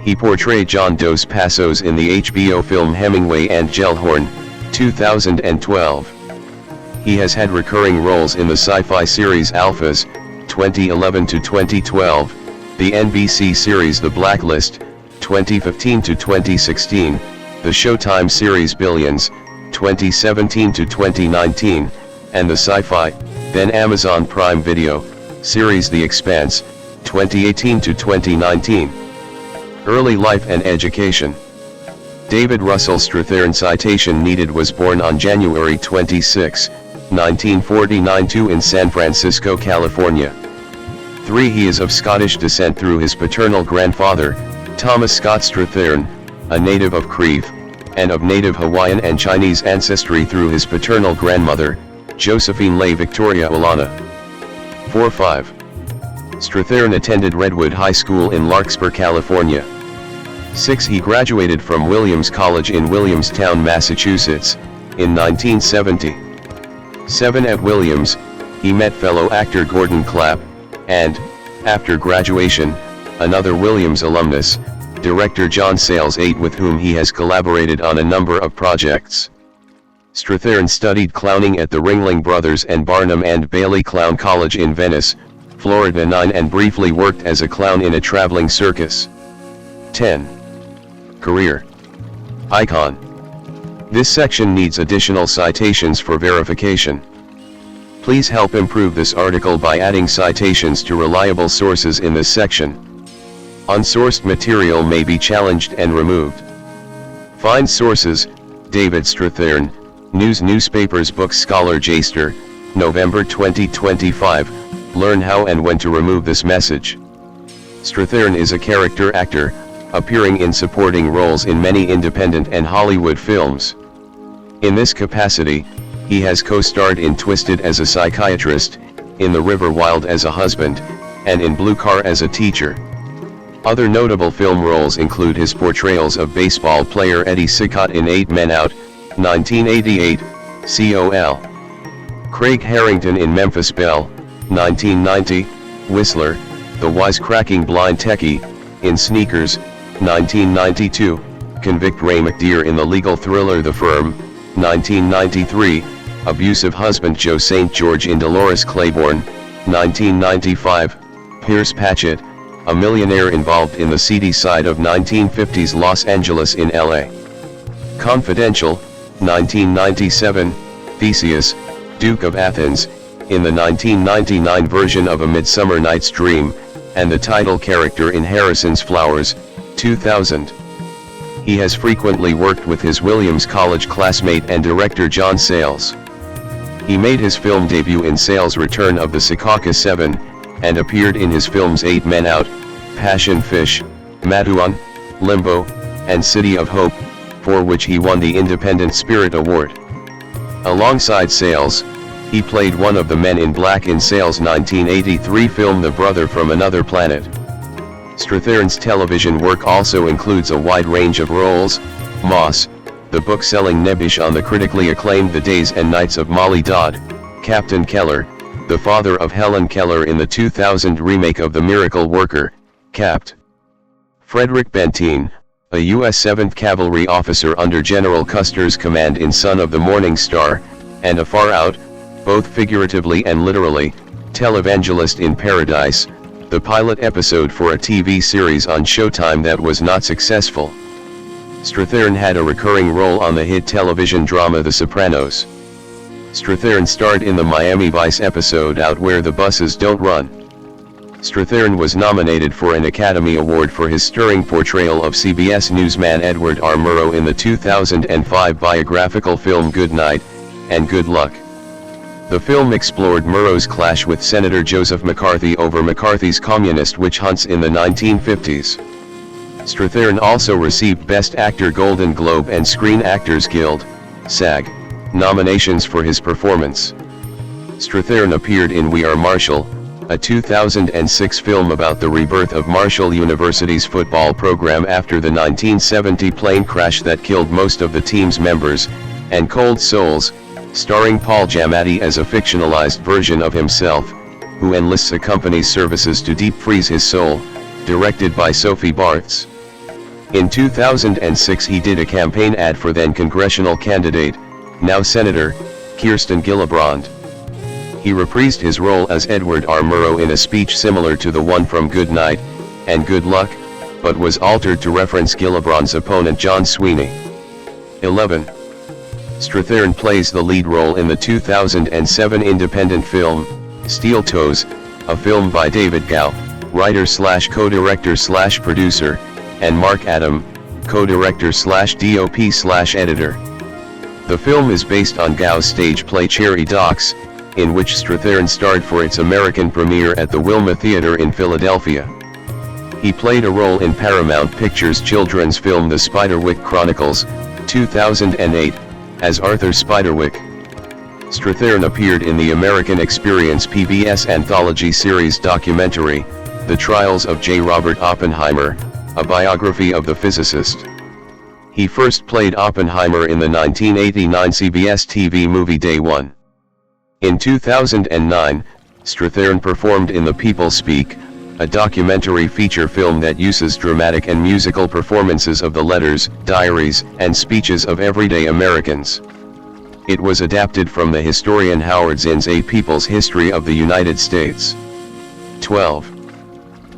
He portrayed John Dos Passos in the HBO film Hemingway and Gellhorn, 2012. He has had recurring roles in the sci-fi series Alphas, 2011 to 2012, the NBC series The Blacklist, 2015 to 2016, the Showtime series Billions, 2017 to 2019, and the sci-fi, then Amazon Prime Video, series The Expanse, 2018 to 2019. Early life and education. David Russell Strathern citation needed was born on January 26, 1949 in San Francisco, California. 3. He is of Scottish descent through his paternal grandfather, Thomas Scott Strathern, a native of Crieff, and of native Hawaiian and Chinese ancestry through his paternal grandmother, Josephine Leigh Victoria Olana. 4-5. Strathern attended Redwood High School in Larkspur, California. 6. He graduated from Williams College in Williamstown, Massachusetts, in 1970. 7. At Williams, he met fellow actor Gordon Clapp, and, after graduation, another Williams alumnus, director John Sayles 8, with whom he has collaborated on a number of projects. Strathern studied clowning at the Ringling Brothers and Barnum and Bailey Clown College in Venice, Florida 9, and briefly worked as a clown in a traveling circus. 10. Career. Icon. This section needs additional citations for verification. Please help improve this article by adding citations to reliable sources in this section. Unsourced material may be challenged and removed. Find sources: David Strathern, Newspapers Book Scholar Jester, November 2025. Learn how and when to remove this message. Strathern is a character actor, appearing in supporting roles in many independent and Hollywood films. In this capacity, he has co-starred in Twisted as a psychiatrist, in The River Wilde as a husband, and in Blue Car as a teacher. Other notable film roles include his portrayals of baseball player Eddie Sickott in 8 Men Out, 1988, Col. Craig Harrington in Memphis Belle, 1990, Whistler, the wisecracking blind techie, in Sneakers, 1992, convict Ray McDear in the legal thriller The Firm, 1993, abusive husband Joe St. George in Dolores Claiborne, 1995, Pierce Patchett, a millionaire involved in the seedy side of 1950s Los Angeles in L.A. Confidential, 1997, Theseus, Duke of Athens, in the 1999 version of A Midsummer Night's Dream, and the title character in Harrison's Flowers, 2000. He has frequently worked with his Williams College classmate and director John Sayles. He made his film debut in Sayles' Return of the Secaucus 7, and appeared in his films Eight Men Out, Passion Fish, Matuan, Limbo, and City of Hope, for which he won the Independent Spirit Award. Alongside Sayles, he played one of the men in black in Sayles' 1983 film The Brother from Another Planet. Strathairn's television work also includes a wide range of roles: Moss, the book-selling Nebish on the critically acclaimed The Days and Nights of Molly Dodd; Captain Keller, the father of Helen Keller in the 2000 remake of The Miracle Worker, Capt. Frederick Benteen, a U.S. 7th Cavalry officer under General Custer's command in Son of the Morning Star, and A Far Out, both figuratively and literally, televangelist in Paradise, the pilot episode for a TV series on Showtime that was not successful. Strathairn had a recurring role on the hit television drama The Sopranos. Strathairn starred in the Miami Vice episode Out Where the Buses Don't Run. Strathairn was nominated for an Academy Award for his stirring portrayal of CBS newsman Edward R. Murrow in the 2005 biographical film Good Night, and Good Luck. The film explored Murrow's clash with Senator Joseph McCarthy over McCarthy's communist witch hunts in the 1950s. Strathairn also received Best Actor Golden Globe and Screen Actors Guild, SAG, nominations for his performance. Strathairn appeared in We Are Marshall, a 2006 film about the rebirth of Marshall University's football program after the 1970 plane crash that killed most of the team's members, and Cold Souls, starring Paul Giamatti as a fictionalized version of himself, who enlists a company's services to deep freeze his soul, directed by Sophie Barthes. In 2006 he did a campaign ad for then congressional candidate, now Senator, Kirsten Gillibrand. He reprised his role as Edward R. Murrow in a speech similar to the one from Good Night, and Good Luck, but was altered to reference Gillibrand's opponent John Sweeney. 11. Strathairn plays the lead role in the 2007 independent film, Steel Toes, a film by David Gow, writer/co-director/producer, and Mark Adam, co-director/DOP/editor. The film is based on Gow's stage play Cherry Docks, in which Strathairn starred for its American premiere at the Wilma Theater in Philadelphia. He played a role in Paramount Pictures' children's film The Spiderwick Chronicles, 2008, as Arthur Spiderwick. Strathairn appeared in the American Experience PBS anthology series documentary, The Trials of J. Robert Oppenheimer, a biography of the physicist. He first played Oppenheimer in the 1989 CBS TV movie Day One. In 2009, Strathairn performed in The People Speak, a documentary feature film that uses dramatic and musical performances of the letters, diaries, and speeches of everyday Americans. It was adapted from the historian Howard Zinn's A People's History of the United States. 12.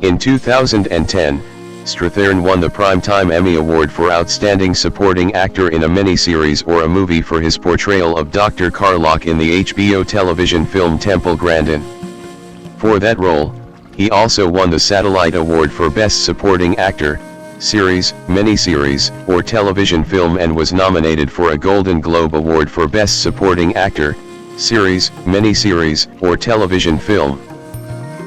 In 2010, Strathairn won the Primetime Emmy Award for Outstanding Supporting Actor in a Miniseries or a Movie for his portrayal of Dr. Carlock in the HBO television film Temple Grandin. For that role, he also won the Satellite Award for Best Supporting Actor, Series, Miniseries, or Television Film and was nominated for a Golden Globe Award for Best Supporting Actor, Series, Miniseries, or Television Film.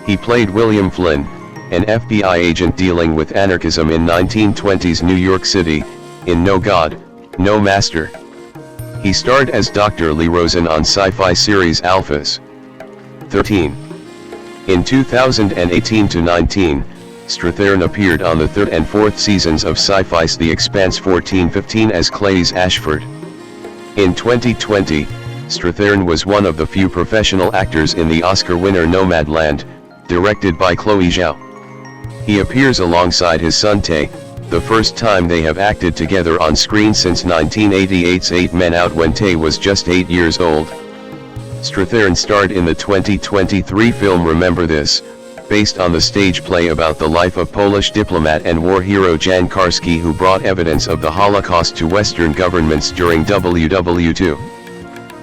He played William Flynn, an FBI agent dealing with anarchism in 1920s New York City, in No God, No Master. He starred as Dr. Lee Rosen on sci-fi series Alphas. 13. In 2018-19, Strathairn appeared on the third and fourth seasons of Sci-Fi's The Expanse 14-15 as Claes Ashford. In 2020, Strathairn was one of the few professional actors in the Oscar winner Nomadland, directed by Chloe Zhao. He appears alongside his son Tae, the first time they have acted together on screen since 1988's Eight Men Out when Tae was just 8 years old. Strathairn starred in the 2023 film Remember This, based on the stage play about the life of Polish diplomat and war hero Jan Karski who brought evidence of the Holocaust to Western governments during WW2.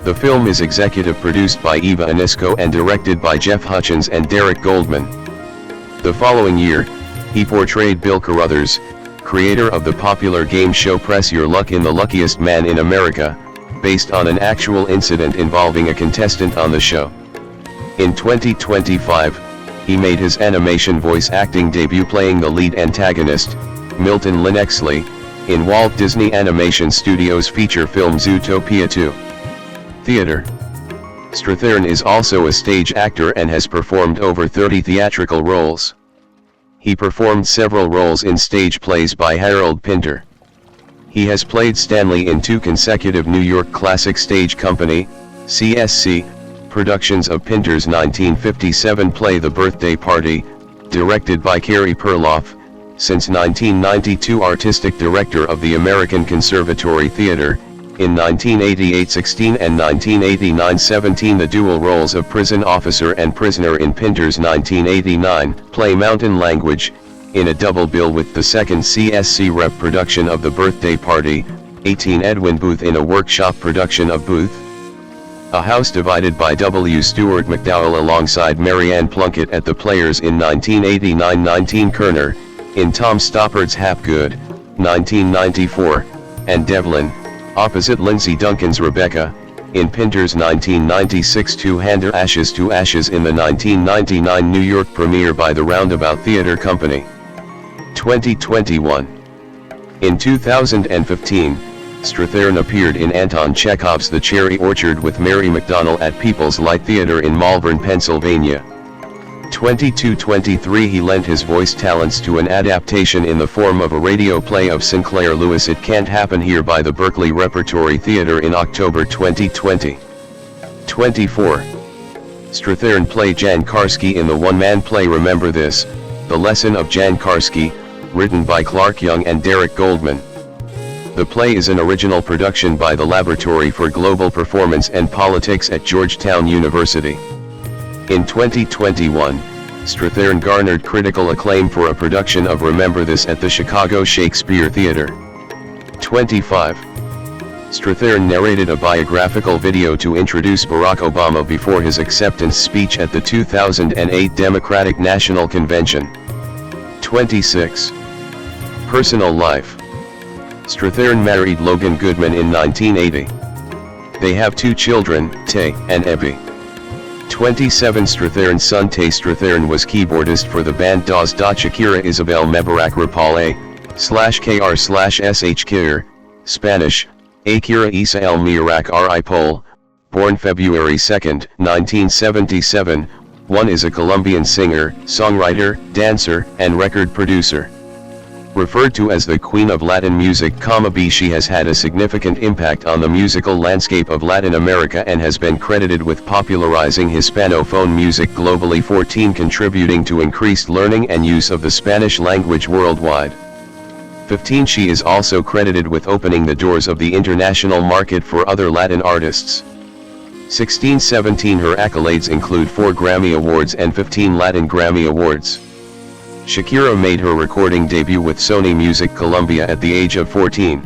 The film is executive produced by Eva Anisko and directed by Jeff Hutchins and Derek Goldman. The following year, he portrayed Bill Carruthers, creator of the popular game show Press Your Luck in The Luckiest Man in America, based on an actual incident involving a contestant on the show. In 2025, he made his animation voice acting debut playing the lead antagonist, Milton Linexley, in Walt Disney Animation Studios' feature film Zootopia 2. Theater. Strathern is also a stage actor and has performed over 30 theatrical roles. He performed several roles in stage plays by Harold Pinter. He has played Stanley in 2 consecutive New York Classic Stage Company, CSC, productions of Pinter's 1957 play The Birthday Party, directed by Carey Perloff, since 1992 artistic director of the American Conservatory Theater, in 1988-16 and 1989-17 the dual roles of prison officer and prisoner in Pinter's 1989 play Mountain Language, in a double bill with the second CSC rep production of The Birthday Party, 18 Edwin Booth in a workshop production of Booth. A House Divided by W. Stuart McDowell alongside Marianne Plunkett at the Players in 1989-19 Kerner, in Tom Stoppard's Hapgood, 1994, and Devlin, opposite Lindsay Duncan's Rebecca, in Pinter's 1996 Two Hander Ashes to Ashes in the 1999 New York premiere by the Roundabout Theatre Company. 2021. In 2015, Strathern appeared in Anton Chekhov's The Cherry Orchard with Mary McDonnell at People's Light Theatre in Malvern, Pennsylvania. 22-23 he lent his voice talents to an adaptation in the form of a radio play of Sinclair Lewis' It Can't Happen Here by the Berkeley Repertory Theatre in October 2020. 24. Strathern played Jan Karski in the one-man play Remember This, The Lesson of Jan Karski, written by Clark Young and Derek Goldman. The play is an original production by the Laboratory for Global Performance and Politics at Georgetown University. In 2021, Strathern garnered critical acclaim for a production of Remember This at the Chicago Shakespeare Theatre. 25. Strathern narrated a biographical video to introduce Barack Obama before his acceptance speech at the 2008 Democratic National Convention. 26. Personal life. Strathern married Logan Goodman in 1980. They have 2 children, Tay and Ebby. 27 Strathern's son Tay Strathern was keyboardist for the band Daz Da Shakira Isabel Mebarak Rapale, /kr/sh Kir, Spanish, Akira Isa El Mirak Ri Pol, born February 2, 1977, one is a Colombian singer, songwriter, dancer, and record producer. Referred to as the Queen of Latin Music, B, she has had a significant impact on the musical landscape of Latin America and has been credited with popularizing Hispanophone music globally, 14 contributing to increased learning and use of the Spanish language worldwide. 15 she is also credited with opening the doors of the international market for other Latin artists. 16-17 her accolades include 4 Grammy Awards and 15 Latin Grammy Awards. Shakira made her recording debut with Sony Music Colombia at the age of 14.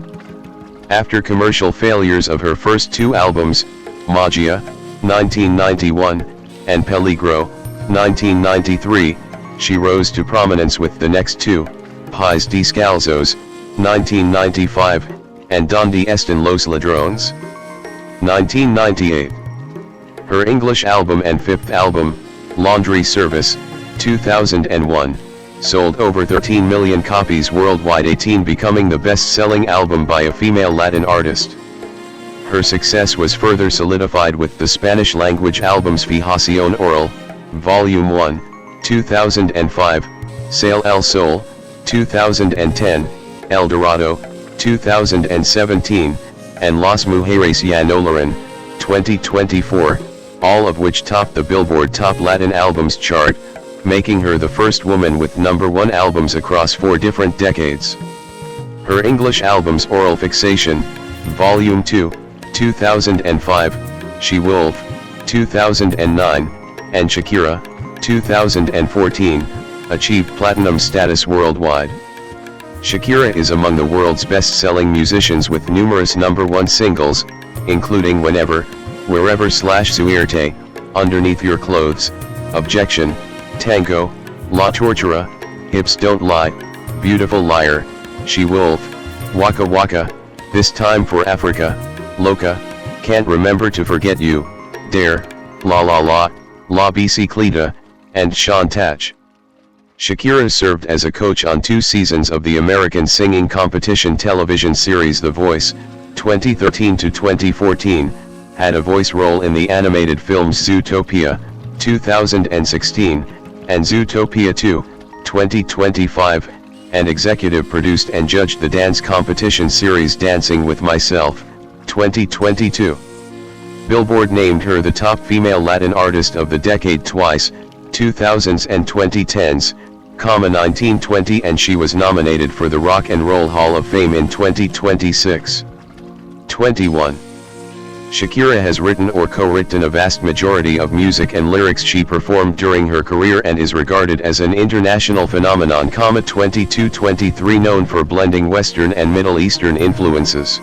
After commercial failures of her first 2 albums, Magia, 1991, and Peligro, 1993, she rose to prominence with the next 2, Pais Descalzos, 1995, and Donde Están los Ladrones, 1998. Her English album and 5th album, Laundry Service, 2001, sold over 13 million copies worldwide, 18 becoming the best-selling album by a female Latin artist. Her success was further solidified with the Spanish-language albums Fijación Oral, Volume 1, 2005, Sale El Sol, 2010, El Dorado, 2017, and Las Mujeres Ya No Lloran, 2024, all of which topped the Billboard Top Latin Albums chart, making her the first woman with #1 albums across 4 different decades. Her English albums Oral Fixation, Volume 2, 2005, She Wolf, 2009, and Shakira, 2014, achieved platinum status worldwide. Shakira is among the world's best-selling musicians with numerous #1 singles, including Whenever, Wherever / Suerte, Underneath Your Clothes, Objection, Tango, La Tortura, hips don't lie, beautiful liar, she wolf, waka waka, this time for Africa, loca, can't remember to forget you, dare, la la la, la bicicleta, and Shantach. Shakira served as a coach on 2 seasons of the American singing competition television series The Voice, 2013 to 2014, had a voice role in the animated films Zootopia, 2016, and Zootopia 2, 2025, and executive produced and judged the dance competition series Dancing with Myself, 2022. Billboard named her the top female Latin artist of the decade twice, 2000s and 2010s, 1920, and she was nominated for the Rock and Roll Hall of Fame in 2026. 21. Shakira has written or co-written a vast majority of music and lyrics she performed during her career and is regarded as an international phenomenon. 22-23, known for blending Western and Middle Eastern influences.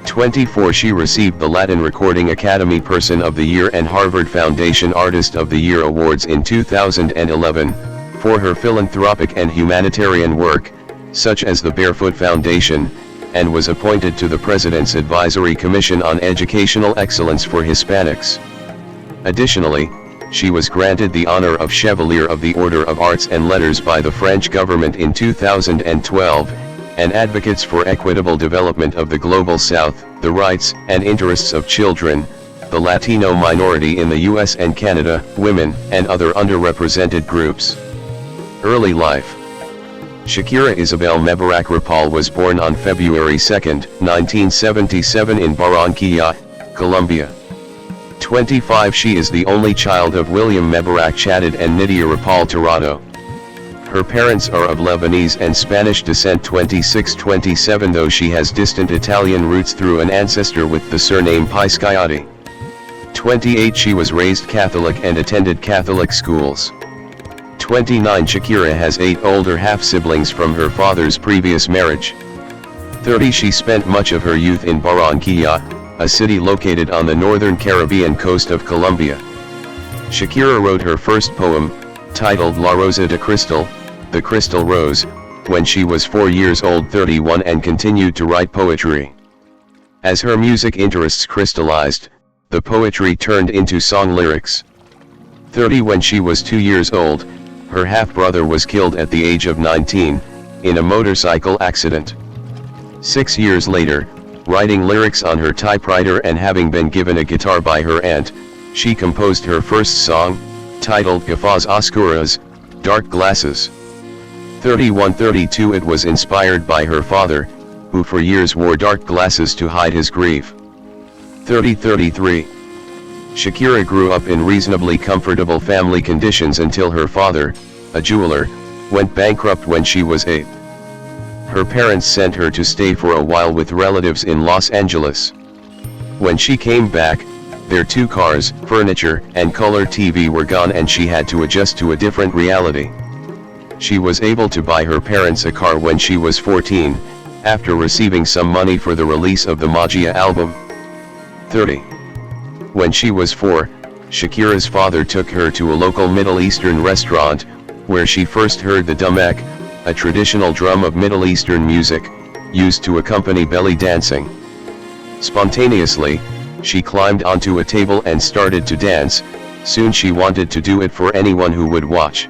24. She received the Latin Recording Academy Person of the Year and Harvard Foundation Artist of the Year awards in 2011, for her philanthropic and humanitarian work, such as the Barefoot Foundation, and was appointed to the President's Advisory Commission on Educational Excellence for Hispanics. Additionally, she was granted the honor of Chevalier of the Order of Arts and Letters by the French government in 2012, and advocates for equitable development of the Global South, the rights and interests of children, the Latino minority in the US and Canada, women, and other underrepresented groups. Early life. Shakira Isabel Mebarak Rapal was born on February 2, 1977 in Barranquilla, Colombia. 25. She is the only child of William Mebarak Chadid and Nydia Rapal Tirado. Her parents are of Lebanese and Spanish descent. 26-27, though she has distant Italian roots through an ancestor with the surname Pisciotti. 28. She was raised Catholic and attended Catholic schools. 29. Shakira has 8 older half-siblings from her father's previous marriage. 30. She spent much of her youth in Barranquilla, a city located on the northern Caribbean coast of Colombia. Shakira wrote her first poem, titled La Rosa de Cristal, The Crystal Rose, when she was 4 years old. 31. And continued to write poetry. As her music interests crystallized, the poetry turned into song lyrics. 30. When she was 2 years old, her half-brother was killed at the age of 19, in a motorcycle accident. 6 years later, writing lyrics on her typewriter and having been given a guitar by her aunt, she composed her first song, titled Gafas Oscuras, Dark Glasses. 31-32. It was inspired by her father, who for years wore dark glasses to hide his grief. 30-33. Shakira grew up in reasonably comfortable family conditions until her father, a jeweler, went bankrupt when she was 8. Her parents sent her to stay for a while with relatives in Los Angeles. When she came back, their 2 cars, furniture, and color TV were gone and she had to adjust to a different reality. She was able to buy her parents a car when she was 14, after receiving some money for the release of the Magia album. 30. When she was 4, Shakira's father took her to a local Middle Eastern restaurant, where she first heard the dumek, a traditional drum of Middle Eastern music, used to accompany belly dancing. Spontaneously, she climbed onto a table and started to dance. Soon she wanted to do it for anyone who would watch.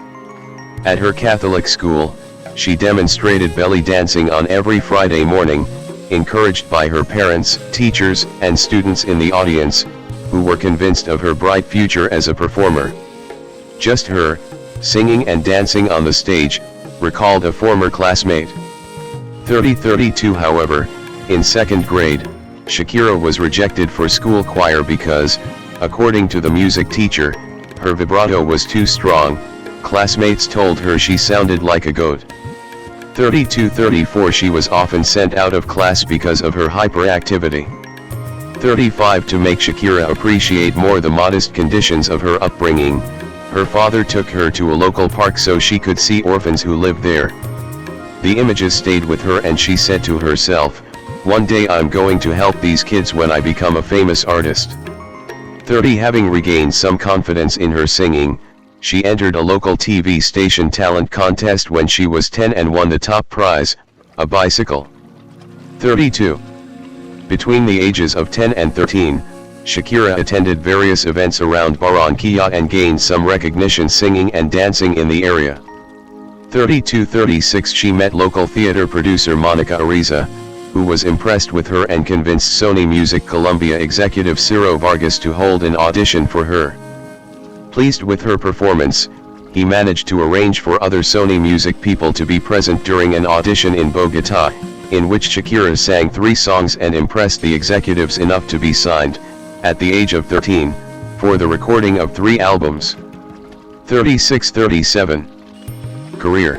At her Catholic school, she demonstrated belly dancing on every Friday morning, encouraged by her parents, teachers, and students in the audience, who were convinced of her bright future as a performer. Just her, singing and dancing on the stage, recalled a former classmate. 30-32. However, in 2nd grade, Shakira was rejected for school choir because, according to the music teacher, her vibrato was too strong. Classmates told her she sounded like a goat. 32-34. She was often sent out of class because of her hyperactivity. 35. To make Shakira appreciate more the modest conditions of her upbringing, her father took her to a local park so she could see orphans who lived there. The images stayed with her and she said to herself, "One day I'm going to help these kids when I become a famous artist." 30. Having regained some confidence in her singing, She entered a local TV station talent contest when she was 10 and won the top prize, a bicycle. 32. Between the ages of 10 and 13, Shakira attended various events around Barranquilla and gained some recognition singing and dancing in the area. 32-36 She met local theater producer Monica Ariza, who was impressed with her and convinced Sony Music Colombia executive Ciro Vargas to hold an audition for her. Pleased with her performance, he managed to arrange for other Sony Music people to be present during an audition in Bogotá, in which Shakira sang 3 songs and impressed the executives enough to be signed, at the age of 13, for the recording of 3 albums. 36-37. Career.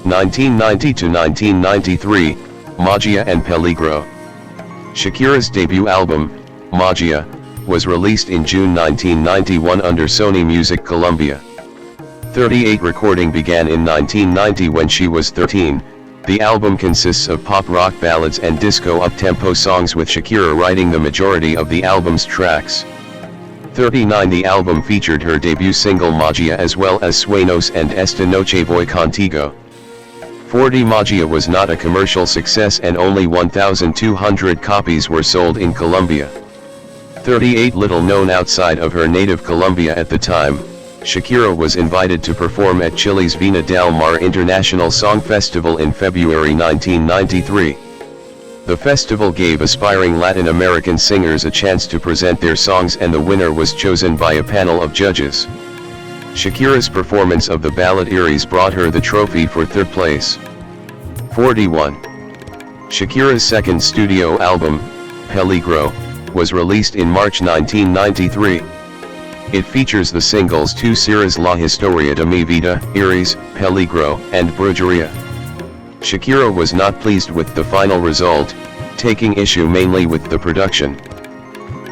1990 to 1993, Magia and Peligro. Shakira's debut album, Magia, was released in June 1991 under Sony Music Colombia. 38 Recording began in 1990 when she was 13. The album consists of pop-rock ballads and disco up-tempo songs, with Shakira writing the majority of the album's tracks. 39 The album featured her debut single Magia as well as Sueños and Esta Noche Voy Contigo. 40 Magia was not a commercial success and only 1,200 copies were sold in Colombia. 38 Little known outside of her native Colombia at the time, Shakira was invited to perform at Chile's Vina del Mar International Song Festival in February 1993. The festival gave aspiring Latin American singers a chance to present their songs, and the winner was chosen by a panel of judges. Shakira's performance of the ballad Iris brought her the trophy for 3rd place. 41. Shakira's second studio album, Peligro, was released in March 1993. It features the singles Tu serás la historia de mi vida, Iris, Peligro, and Brujeria. Shakira was not pleased with the final result, taking issue mainly with the production.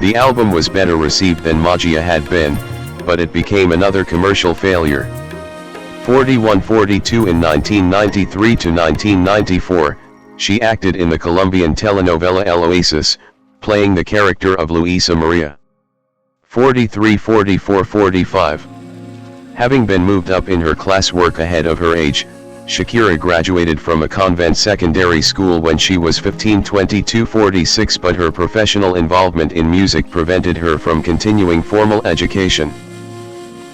The album was better received than Magia had been, but it became another commercial failure. 41-42 In 1993 to 1994, she acted in the Colombian telenovela El Oasis, playing the character of Luisa Maria. 43-44-45. Having been moved up in her classwork ahead of her age, Shakira graduated from a convent secondary school when she was 15. 22-46 But her professional involvement in music prevented her from continuing formal education.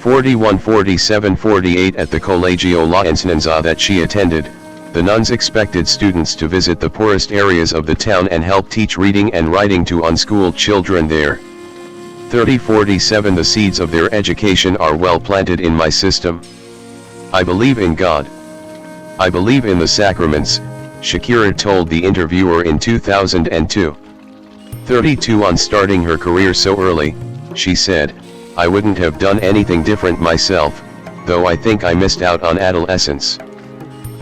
41-47-48 At the Colegio La Enseñanza that she attended, the nuns expected students to visit the poorest areas of the town and help teach reading and writing to unschooled children there. 30-47 The seeds of their education are well planted in my system. I believe in God. I believe in the sacraments, Shakira told the interviewer in 2002. 32 On starting her career so early, she said, I wouldn't have done anything different myself, though I think I missed out on adolescence.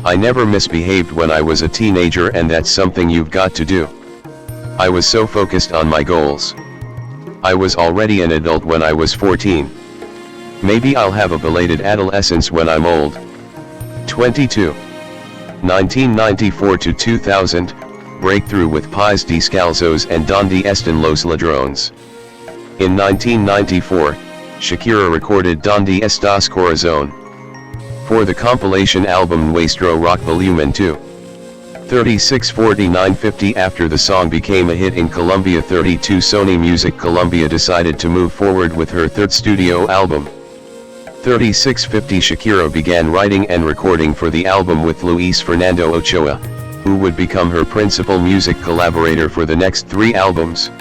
I never misbehaved when I was a teenager, and that's something you've got to do. I was so focused on my goals. I was already an adult when I was 14. Maybe I'll have a belated adolescence when I'm old. 22. 1994 to 2000, breakthrough with Pies Descalzos and Donde Están los Ladrones. In 1994, Shakira recorded Donde Estás Corazón for the compilation album Nuestro Rock Volumen 2. 36-49-50 After the song became a hit in Colombia, 32 Sony Music Colombia decided to move forward with her 3rd studio album. 36-50 Shakira began writing and recording for the album with Luis Fernando Ochoa, who would become her principal music collaborator for the next 3 albums.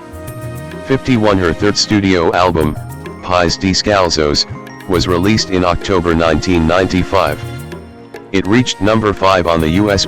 51 Her 3rd studio album, Pies Descalzos, was released in October 1995. It reached number 5 on the U.S.